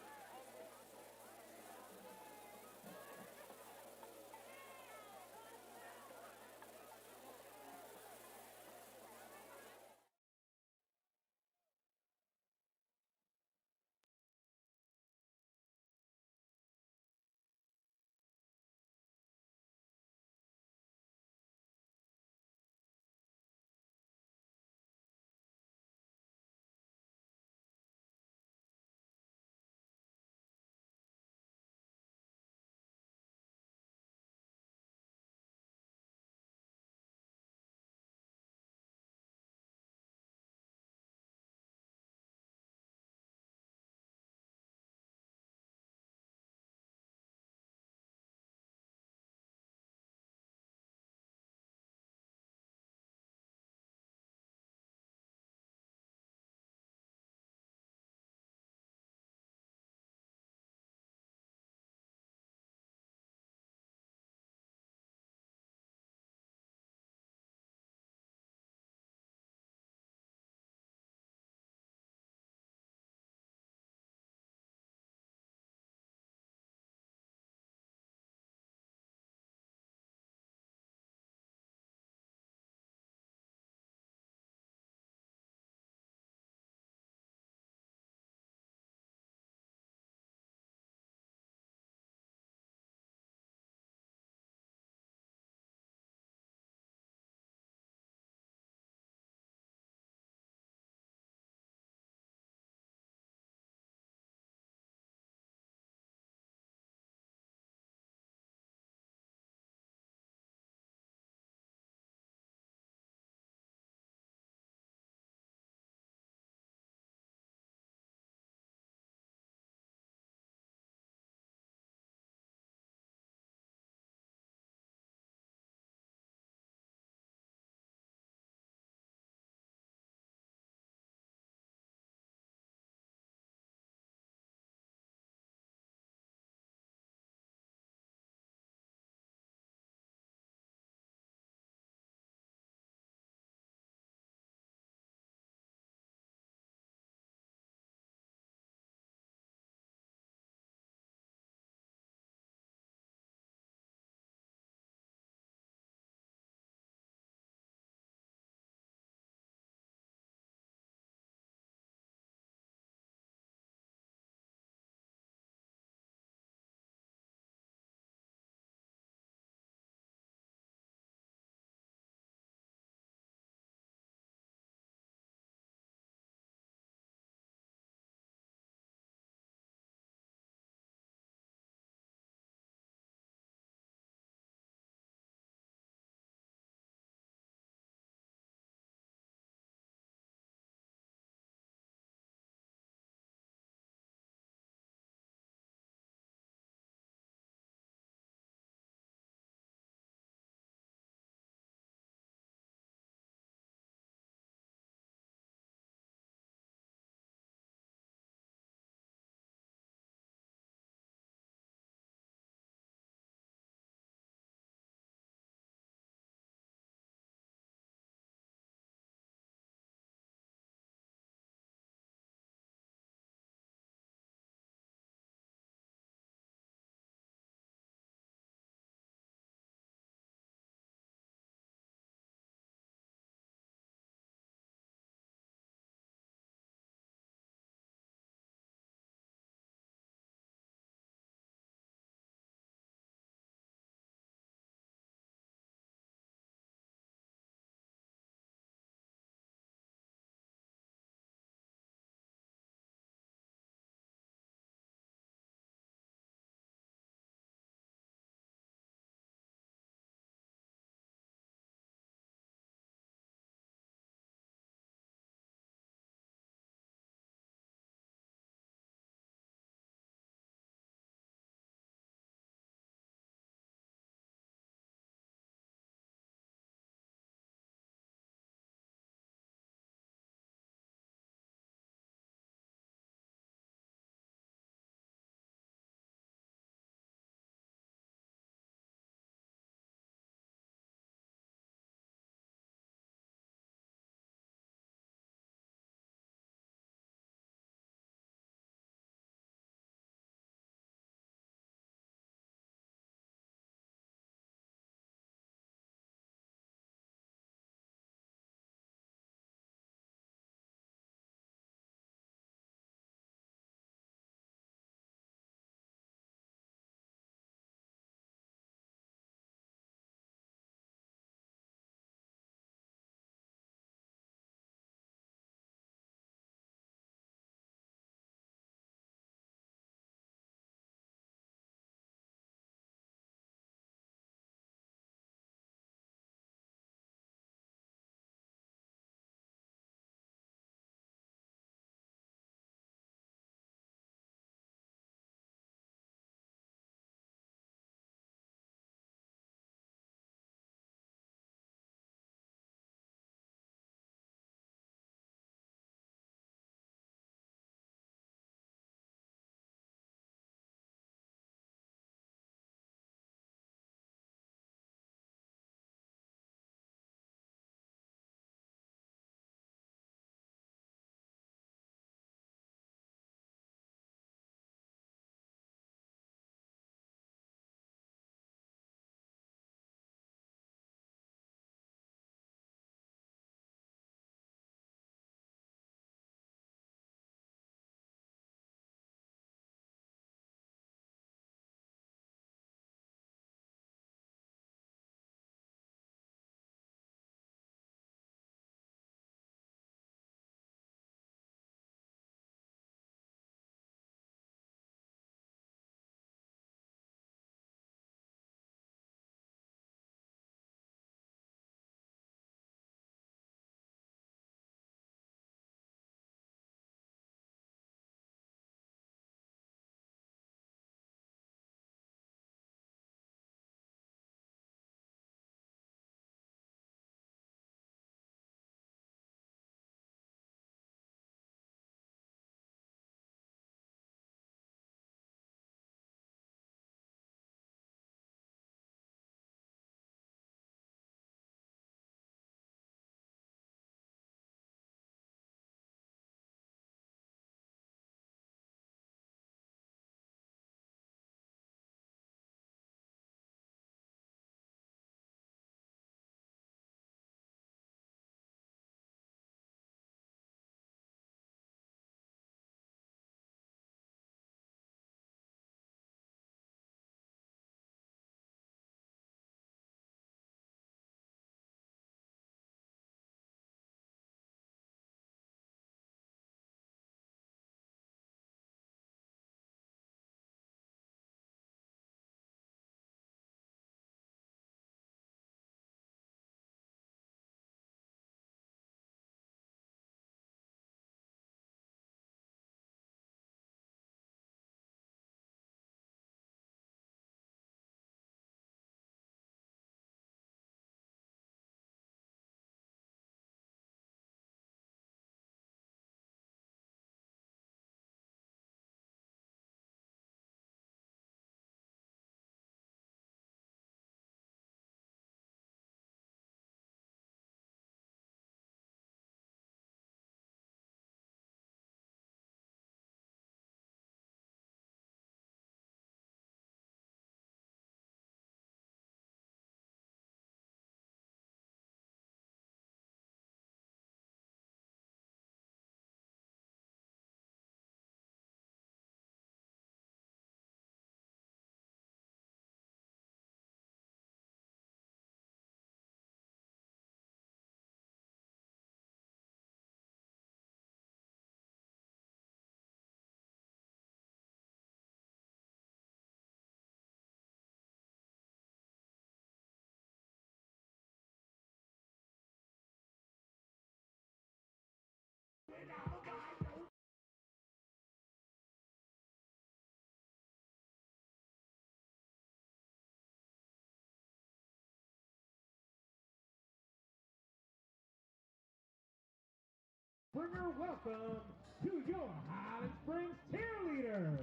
Springer, welcome to your Highland Springs cheerleaders.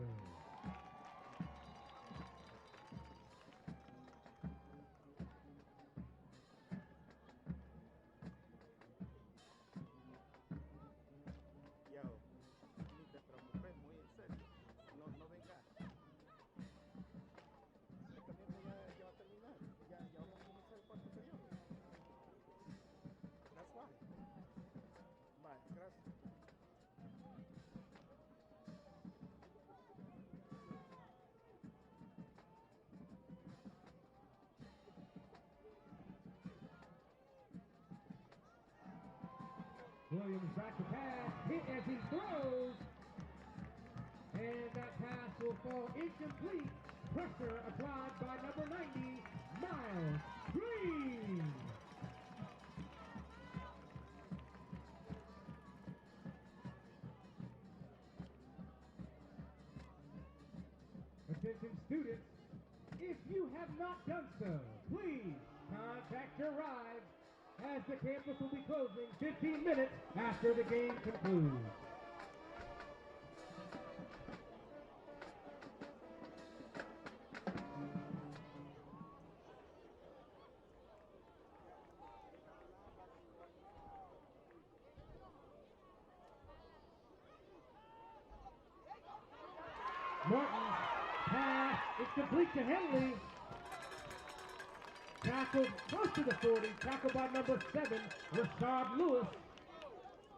Yo, ni te preocupes, muy en serio. No vengas. Esta mierda ya va a terminar. Ya vamos a comenzar el cuarto periodo. That's why. Bye, gracias. Williams back to pass, hit as he throws. And that pass will fall incomplete. Pressure applied by number 90, Miles Green. Attention students, if you have not done so, please contact your rides as the campus will be closing 15 minutes after the game concludes. Martin, pass, it's complete to Henley. Tackled close to the 40, tackled by number 7, Rashad Lewis.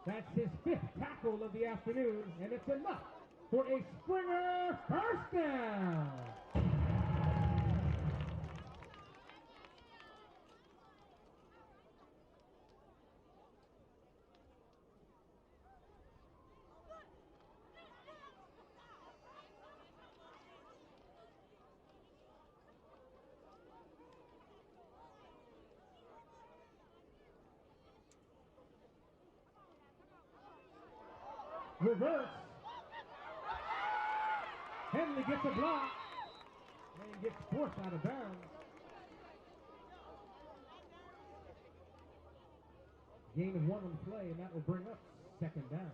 That's his 5th tackle of the afternoon, and it's enough for a Springer first down. Reverse. Henley gets a block and gets forced out of bounds. Gain of 1 on the play, and that will bring up 2nd down.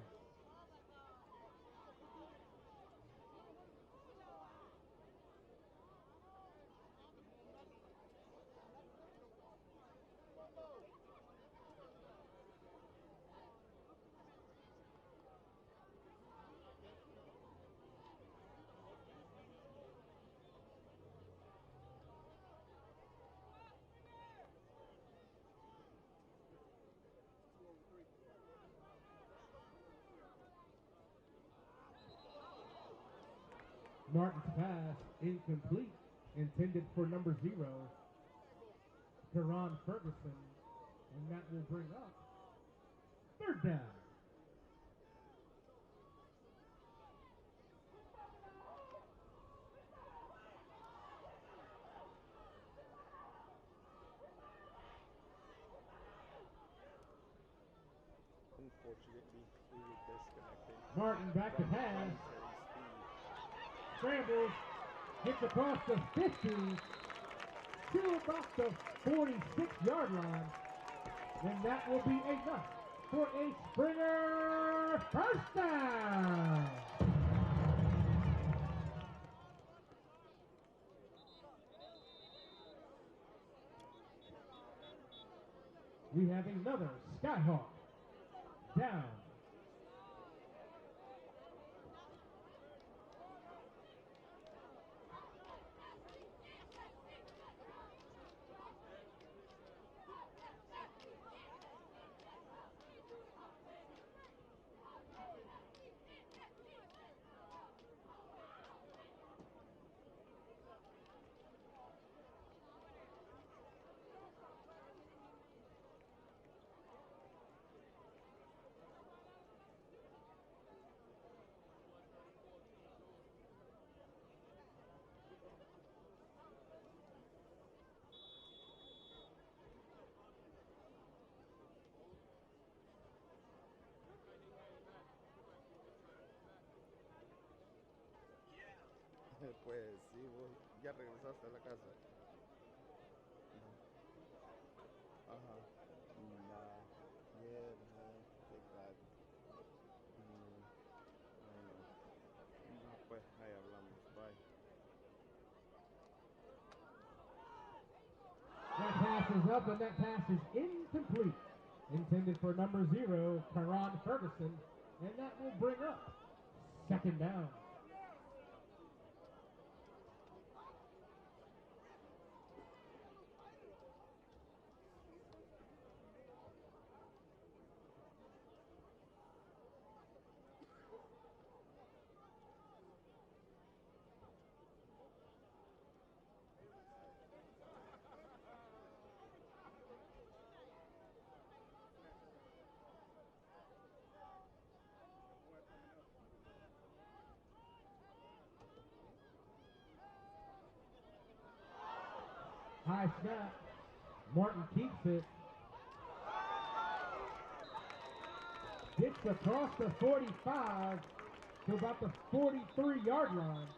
Martin's pass incomplete, intended for number 0, Teron Ferguson, and that will bring up 3rd down. Unfortunately, we were disconnected. Martin back to pass. Scrambles, gets across the 50, still about the 46-yard line, and that will be enough for a Springer first down. We have another Skyhawk down. Pues sí, vos ya regresaste a la casa. Ajá. Nah, yeah, man, take that. up, and that pass is incomplete. Intended for number 0, Karan Ferguson, and that will bring up 2nd down. High snap. Martin keeps it. Gets across the 45 to about the 43-yard line.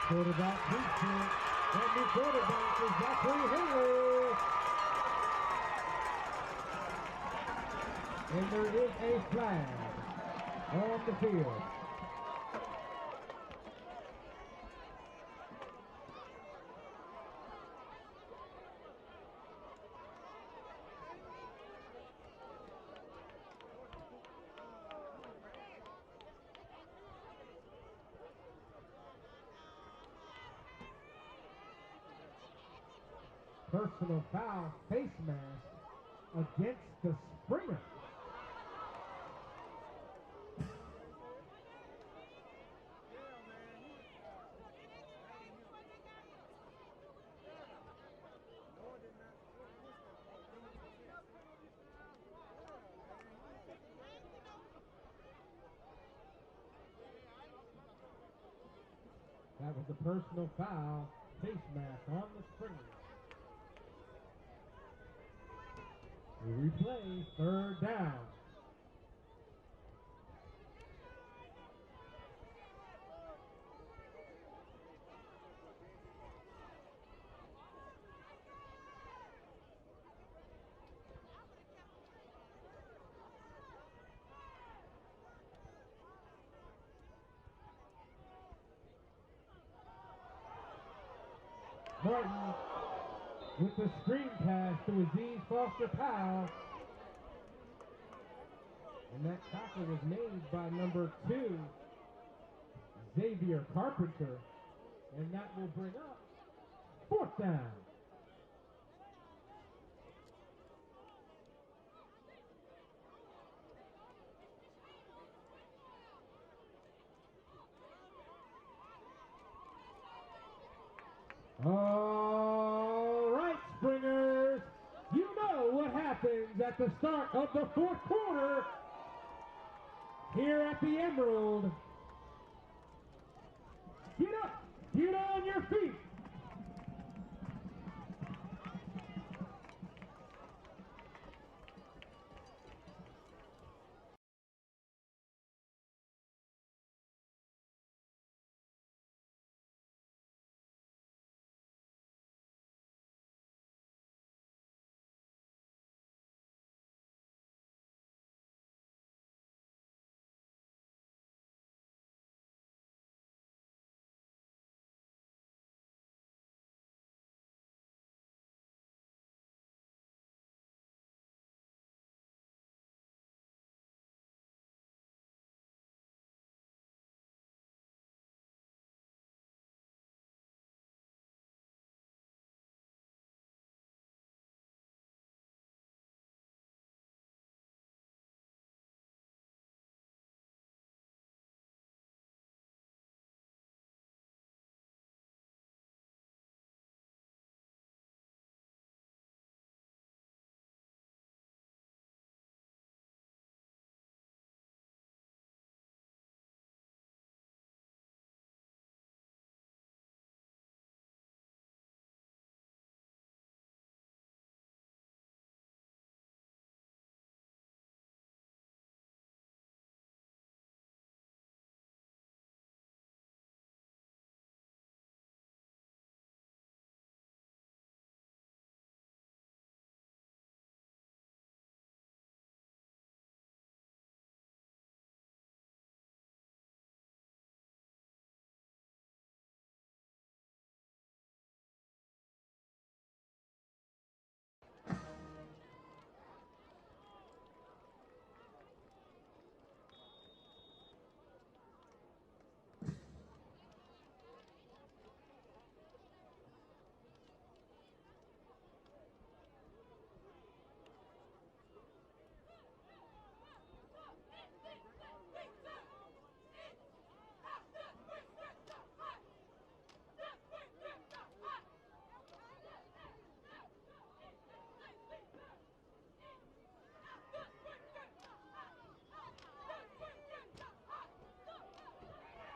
Quarterback keeps it, and the quarterback is Zachary Henry. And there is a flag on the field. Personal foul, face mask against the Springer. That was a personal foul, face mask on the Springer. We replay, 3rd down. Martin with the screen pass to Aziz Foster-Powell. And that tackle was made by number 2, Xavier Carpenter. And that will bring up 4th down. All right, Springers, you know what happens at the start of the 4th quarter here at the Emerald. Get up, get on your feet.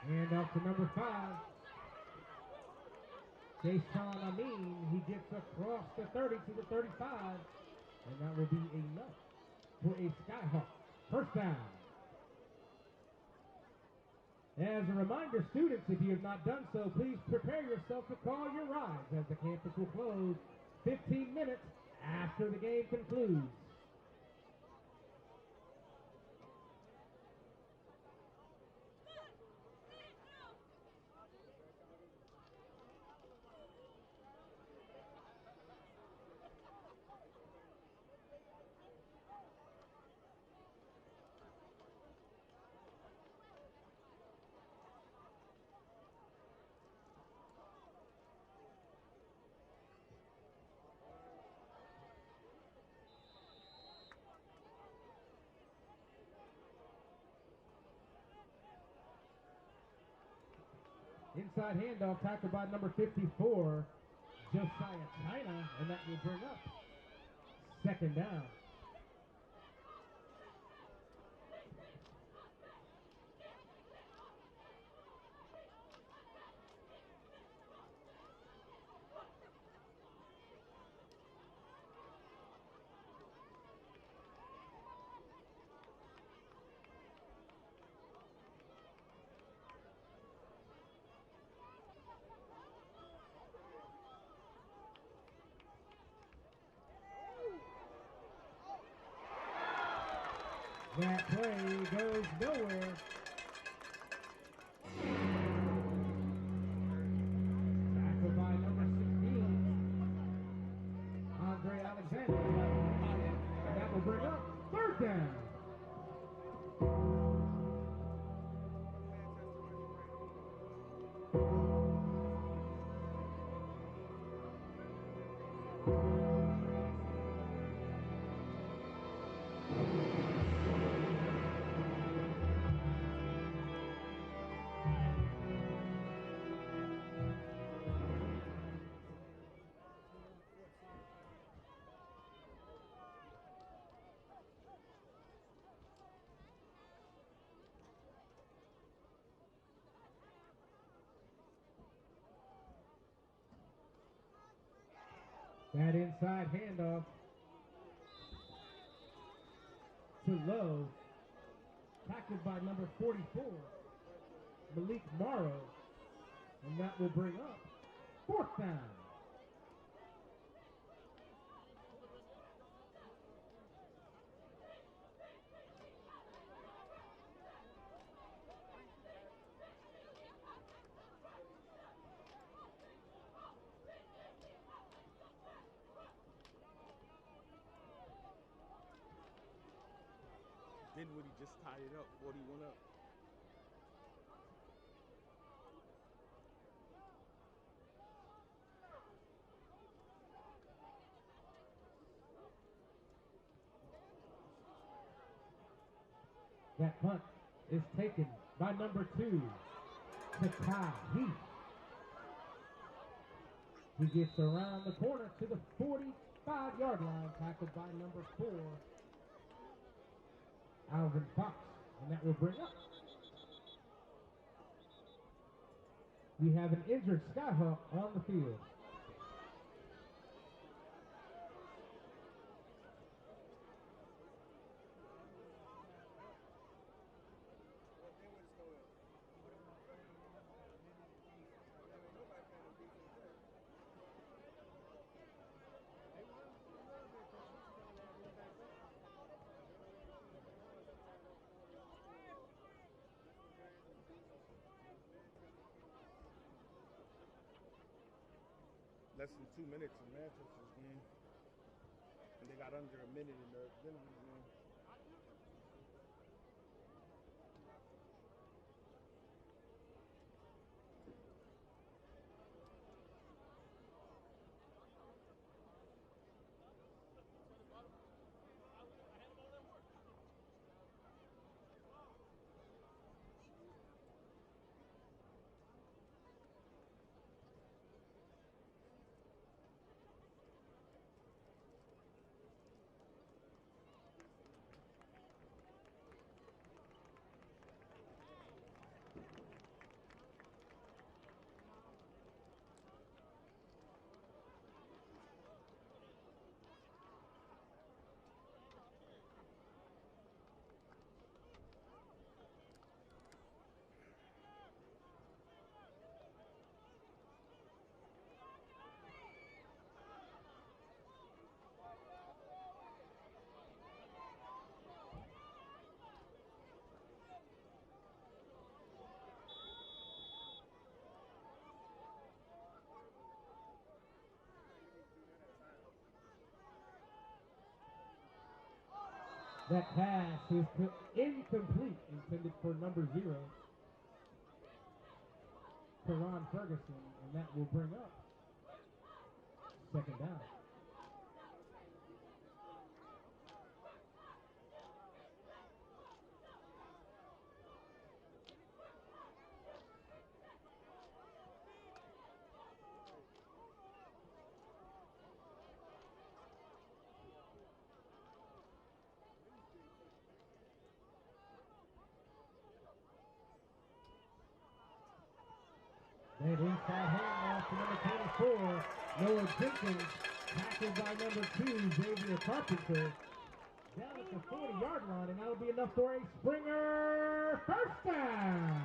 Hand off to number 5. Jason Amin, he gets across the 30 to the 35, and that will be enough for a Skyhawk first down. As a reminder, students, if you have not done so, please prepare yourself to call your rides as the campus will close 15 minutes after the game concludes. Inside handoff tackled by number 54, Josiah China, and that will bring up second down. That play goes nowhere. Tackled by number 16, Andre Alexander. And that will bring up third down. That inside handoff to Lowe, tackled by number 44, Malik Morrow, and that will bring up fourth down. Dinwiddie just tied it up, 41 up. That punt is taken by number 2, Takai Heath. He gets around the corner to the 45-yard line, tackled by number 4, Alvin Fox, and that will bring up. We have an injured Skyhawk on the field. Less than 2 minutes in Manchester's game. And they got under a minute in the Dinwiddie game. That pass is incomplete, intended for number 0, Karan Ferguson, and that will bring up 2nd down. And inside handoff to number 24, Noah Jenkins, tackled by number 2, Xavier Carpenter, down at the 40-yard line, and that'll be enough for a Springer first down.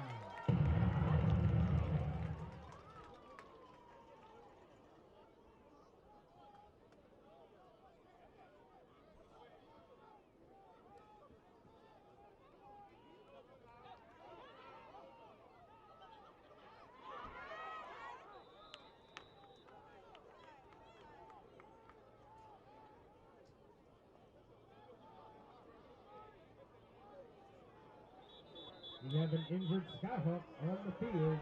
We have an injured Skyhawk on the field.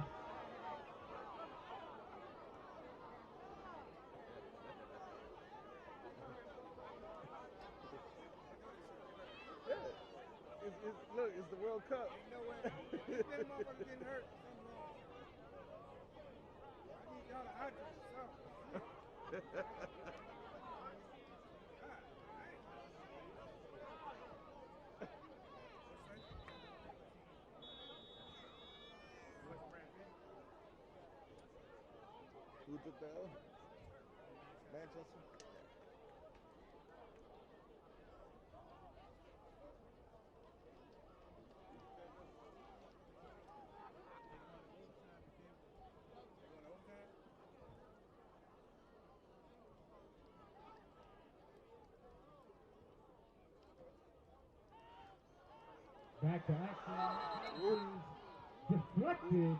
Look, it's the World Cup. Ain't no way. That motherfucker getting hurt. I need y'all to hydrate something. Who took the L? Manchester? Back to action. Deflected.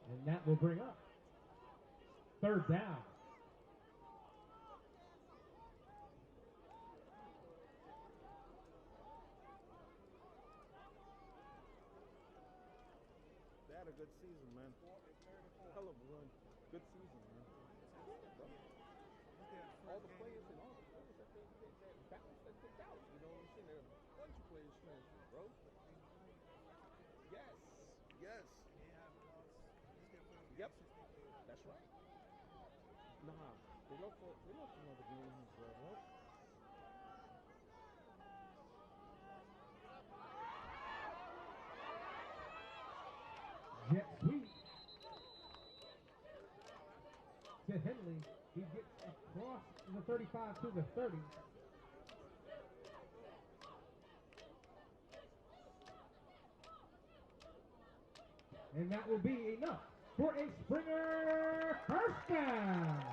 And that will bring up 3rd down. They had a good season, man. Hell of a run. Good season, man. All the players and all the players that bounced that picked out. You know what I'm saying? There are a bunch of players transferred, bro. Yes. Yes. Yep. That's right. Nah. They lost another game as well. Jet sweep to Henley. He gets across the 35 to the 30. And that will be enough for a Springer first down.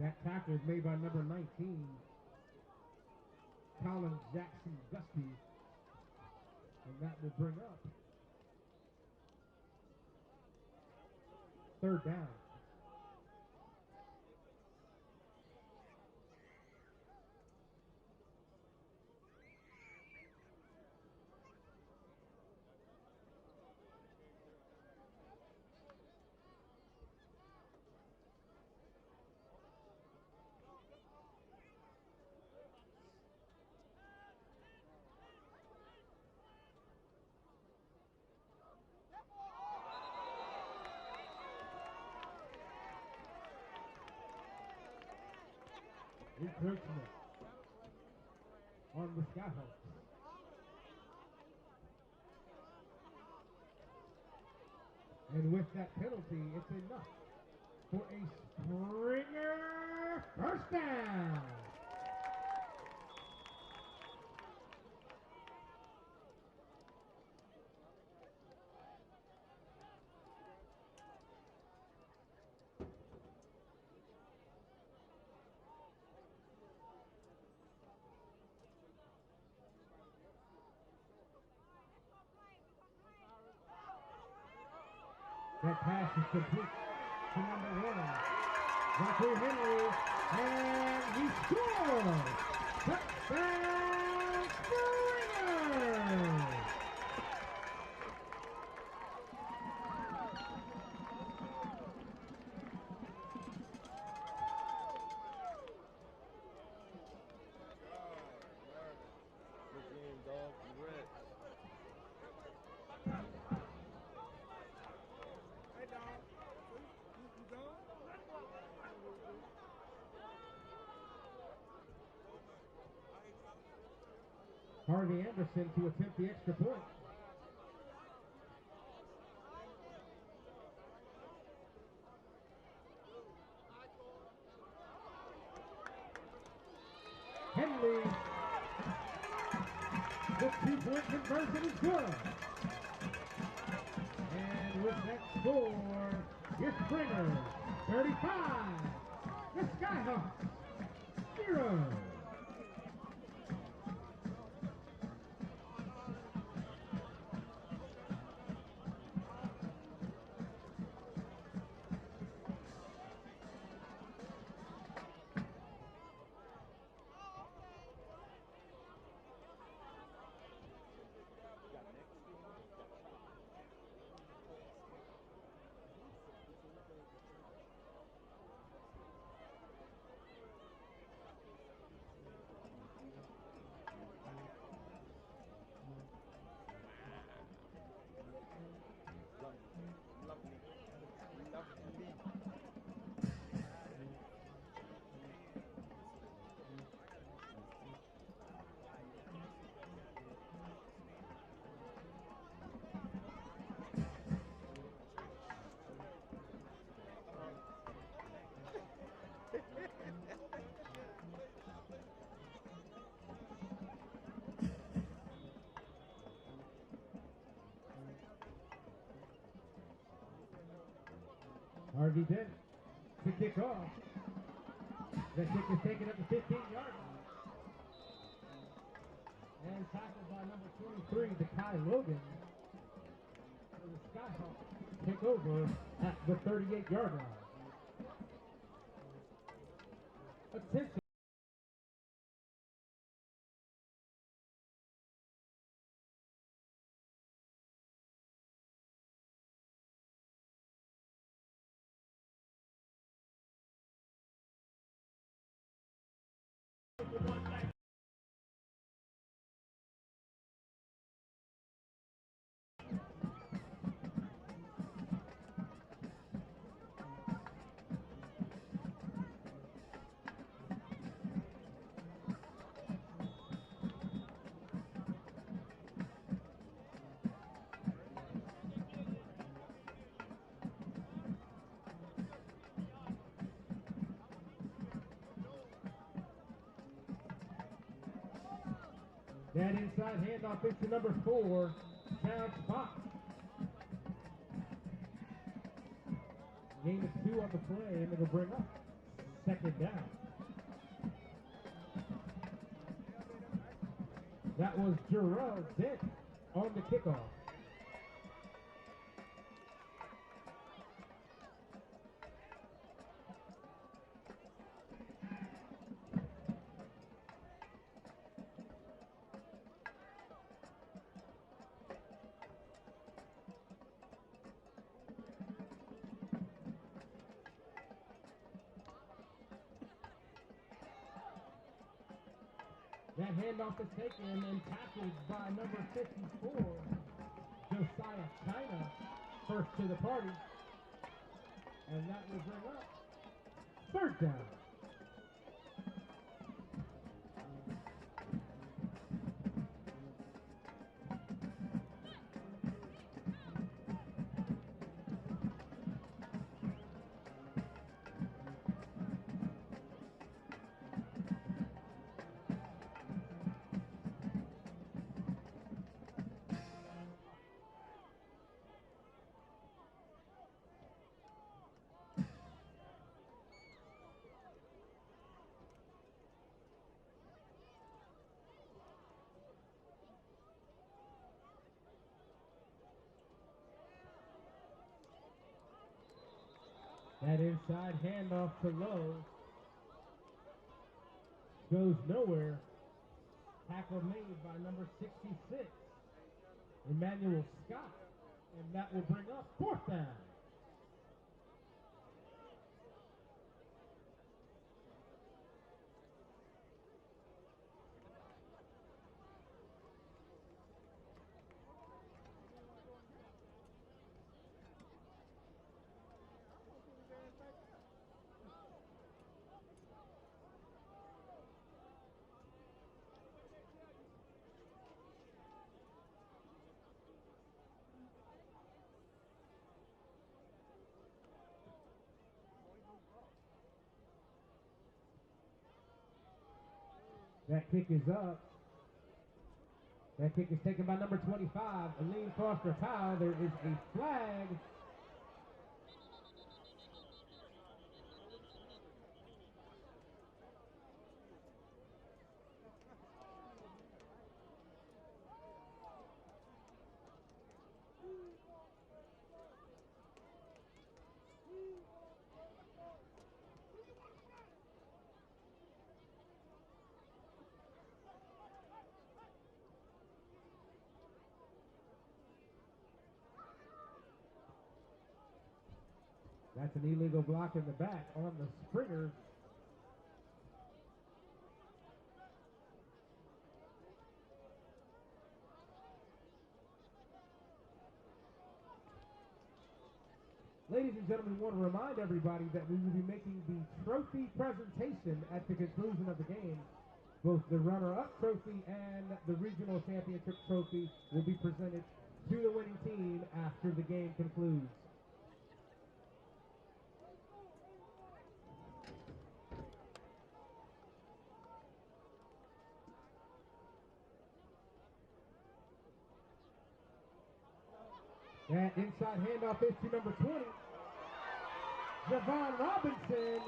That tackle is made by number 19, Colin Jackson Gusty, and that will bring up 3rd down. encroachment on the Skyhawks. And with that penalty, it's enough for a Springer first down. That pass is complete to number 1, Zachary Henry, and he scores! Touchdown, Springer! Harvey Anderson to attempt the extra point. Henry, the 2-point conversion is good. And with that score, your Springer 35, the Skyhawks 0. Harvey Dent to kick off. The kick is taken at the 15-yard line. And tackled by number 23, Kai Logan. So the Skyhawks take over at the 38-yard line. Attention. That inside handoff is to number 4, Sound Spot. Gain of 2 on the play, and it'll bring up second down. That was Jarrell Dent on the kickoff. That handoff is taken and tackled by number 54, Josiah China, first to the party. And that will bring up third down. That inside handoff to Lowe goes nowhere. Tackle made by number 66, Emmanuel Scott, and that will bring up 4th down. That kick is up. That kick is taken by number 25, Aline Foster-Powell. There is a flag. That's an illegal block in the back on the Springers. Ladies and gentlemen, we want to remind everybody that we will be making the trophy presentation at the conclusion of the game. Both the runner-up trophy and the regional championship trophy will be presented to the winning team after the game concludes. That inside handoff is to number 20, Javon Robinson.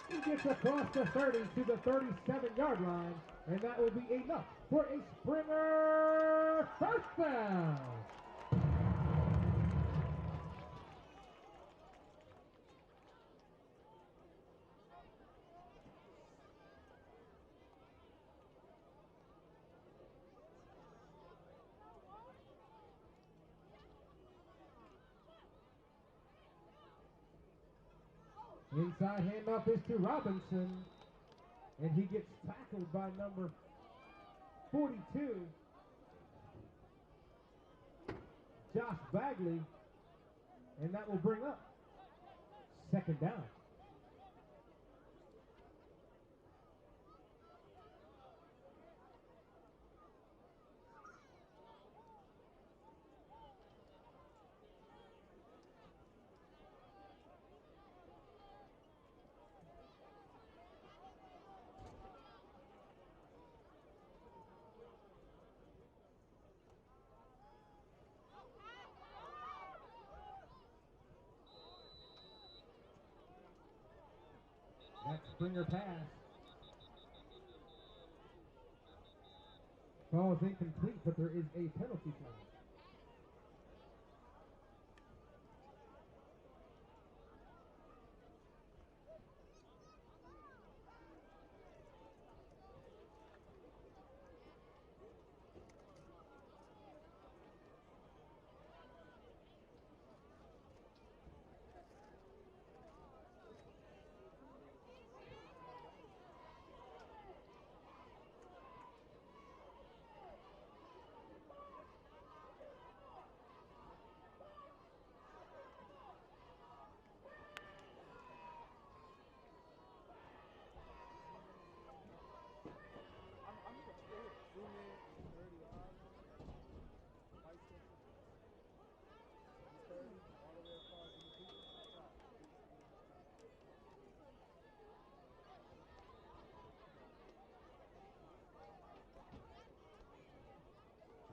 He gets across the 30 to the 37-yard line, and that will be enough for a Springer 1st down. Inside handoff is to Robinson, and he gets tackled by number 42, Josh Bagley, and that will bring up 2nd down. That Springer pass falls incomplete, but there is a penalty flag.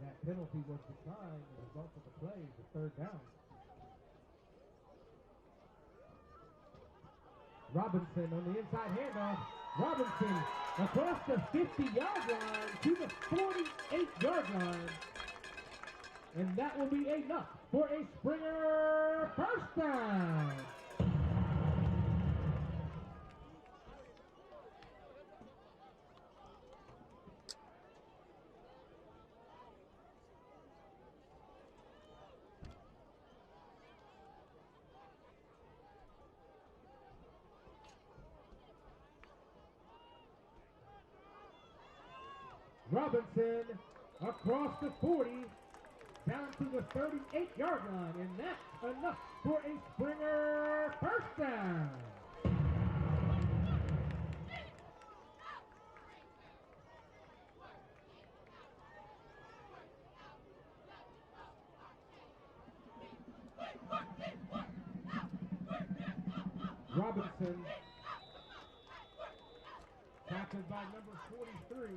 That penalty was declined. The result of the play is a 3rd down. Robinson on the inside handoff. Robinson across the 50-yard line to the 48-yard line. and that will be enough for a Springer first down. Robinson across the 40, down to the 38-yard line, and that's enough for a Springer first down. Robinson, tackled by number 43,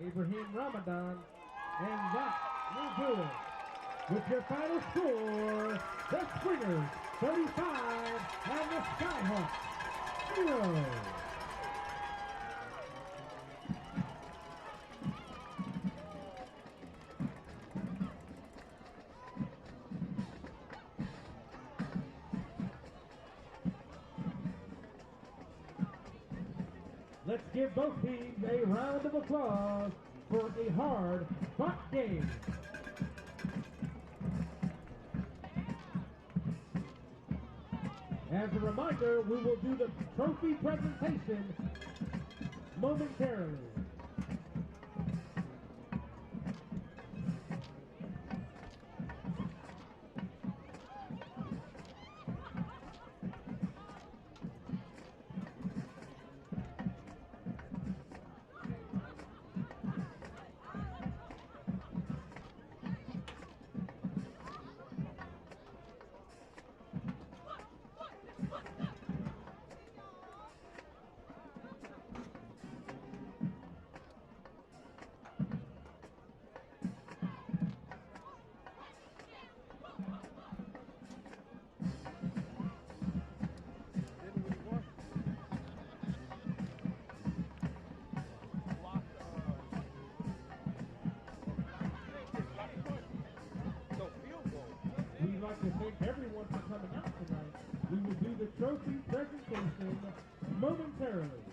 Ibrahim Ramadan, and that will do it. With your final score, the Springers 35 and the Skyhawks 0. Let's give both teams a round of applause for a hard-fought game. As a reminder, we will do the trophy presentation momentarily. We'd like to thank everyone for coming out tonight. We will do the trophy presentation momentarily.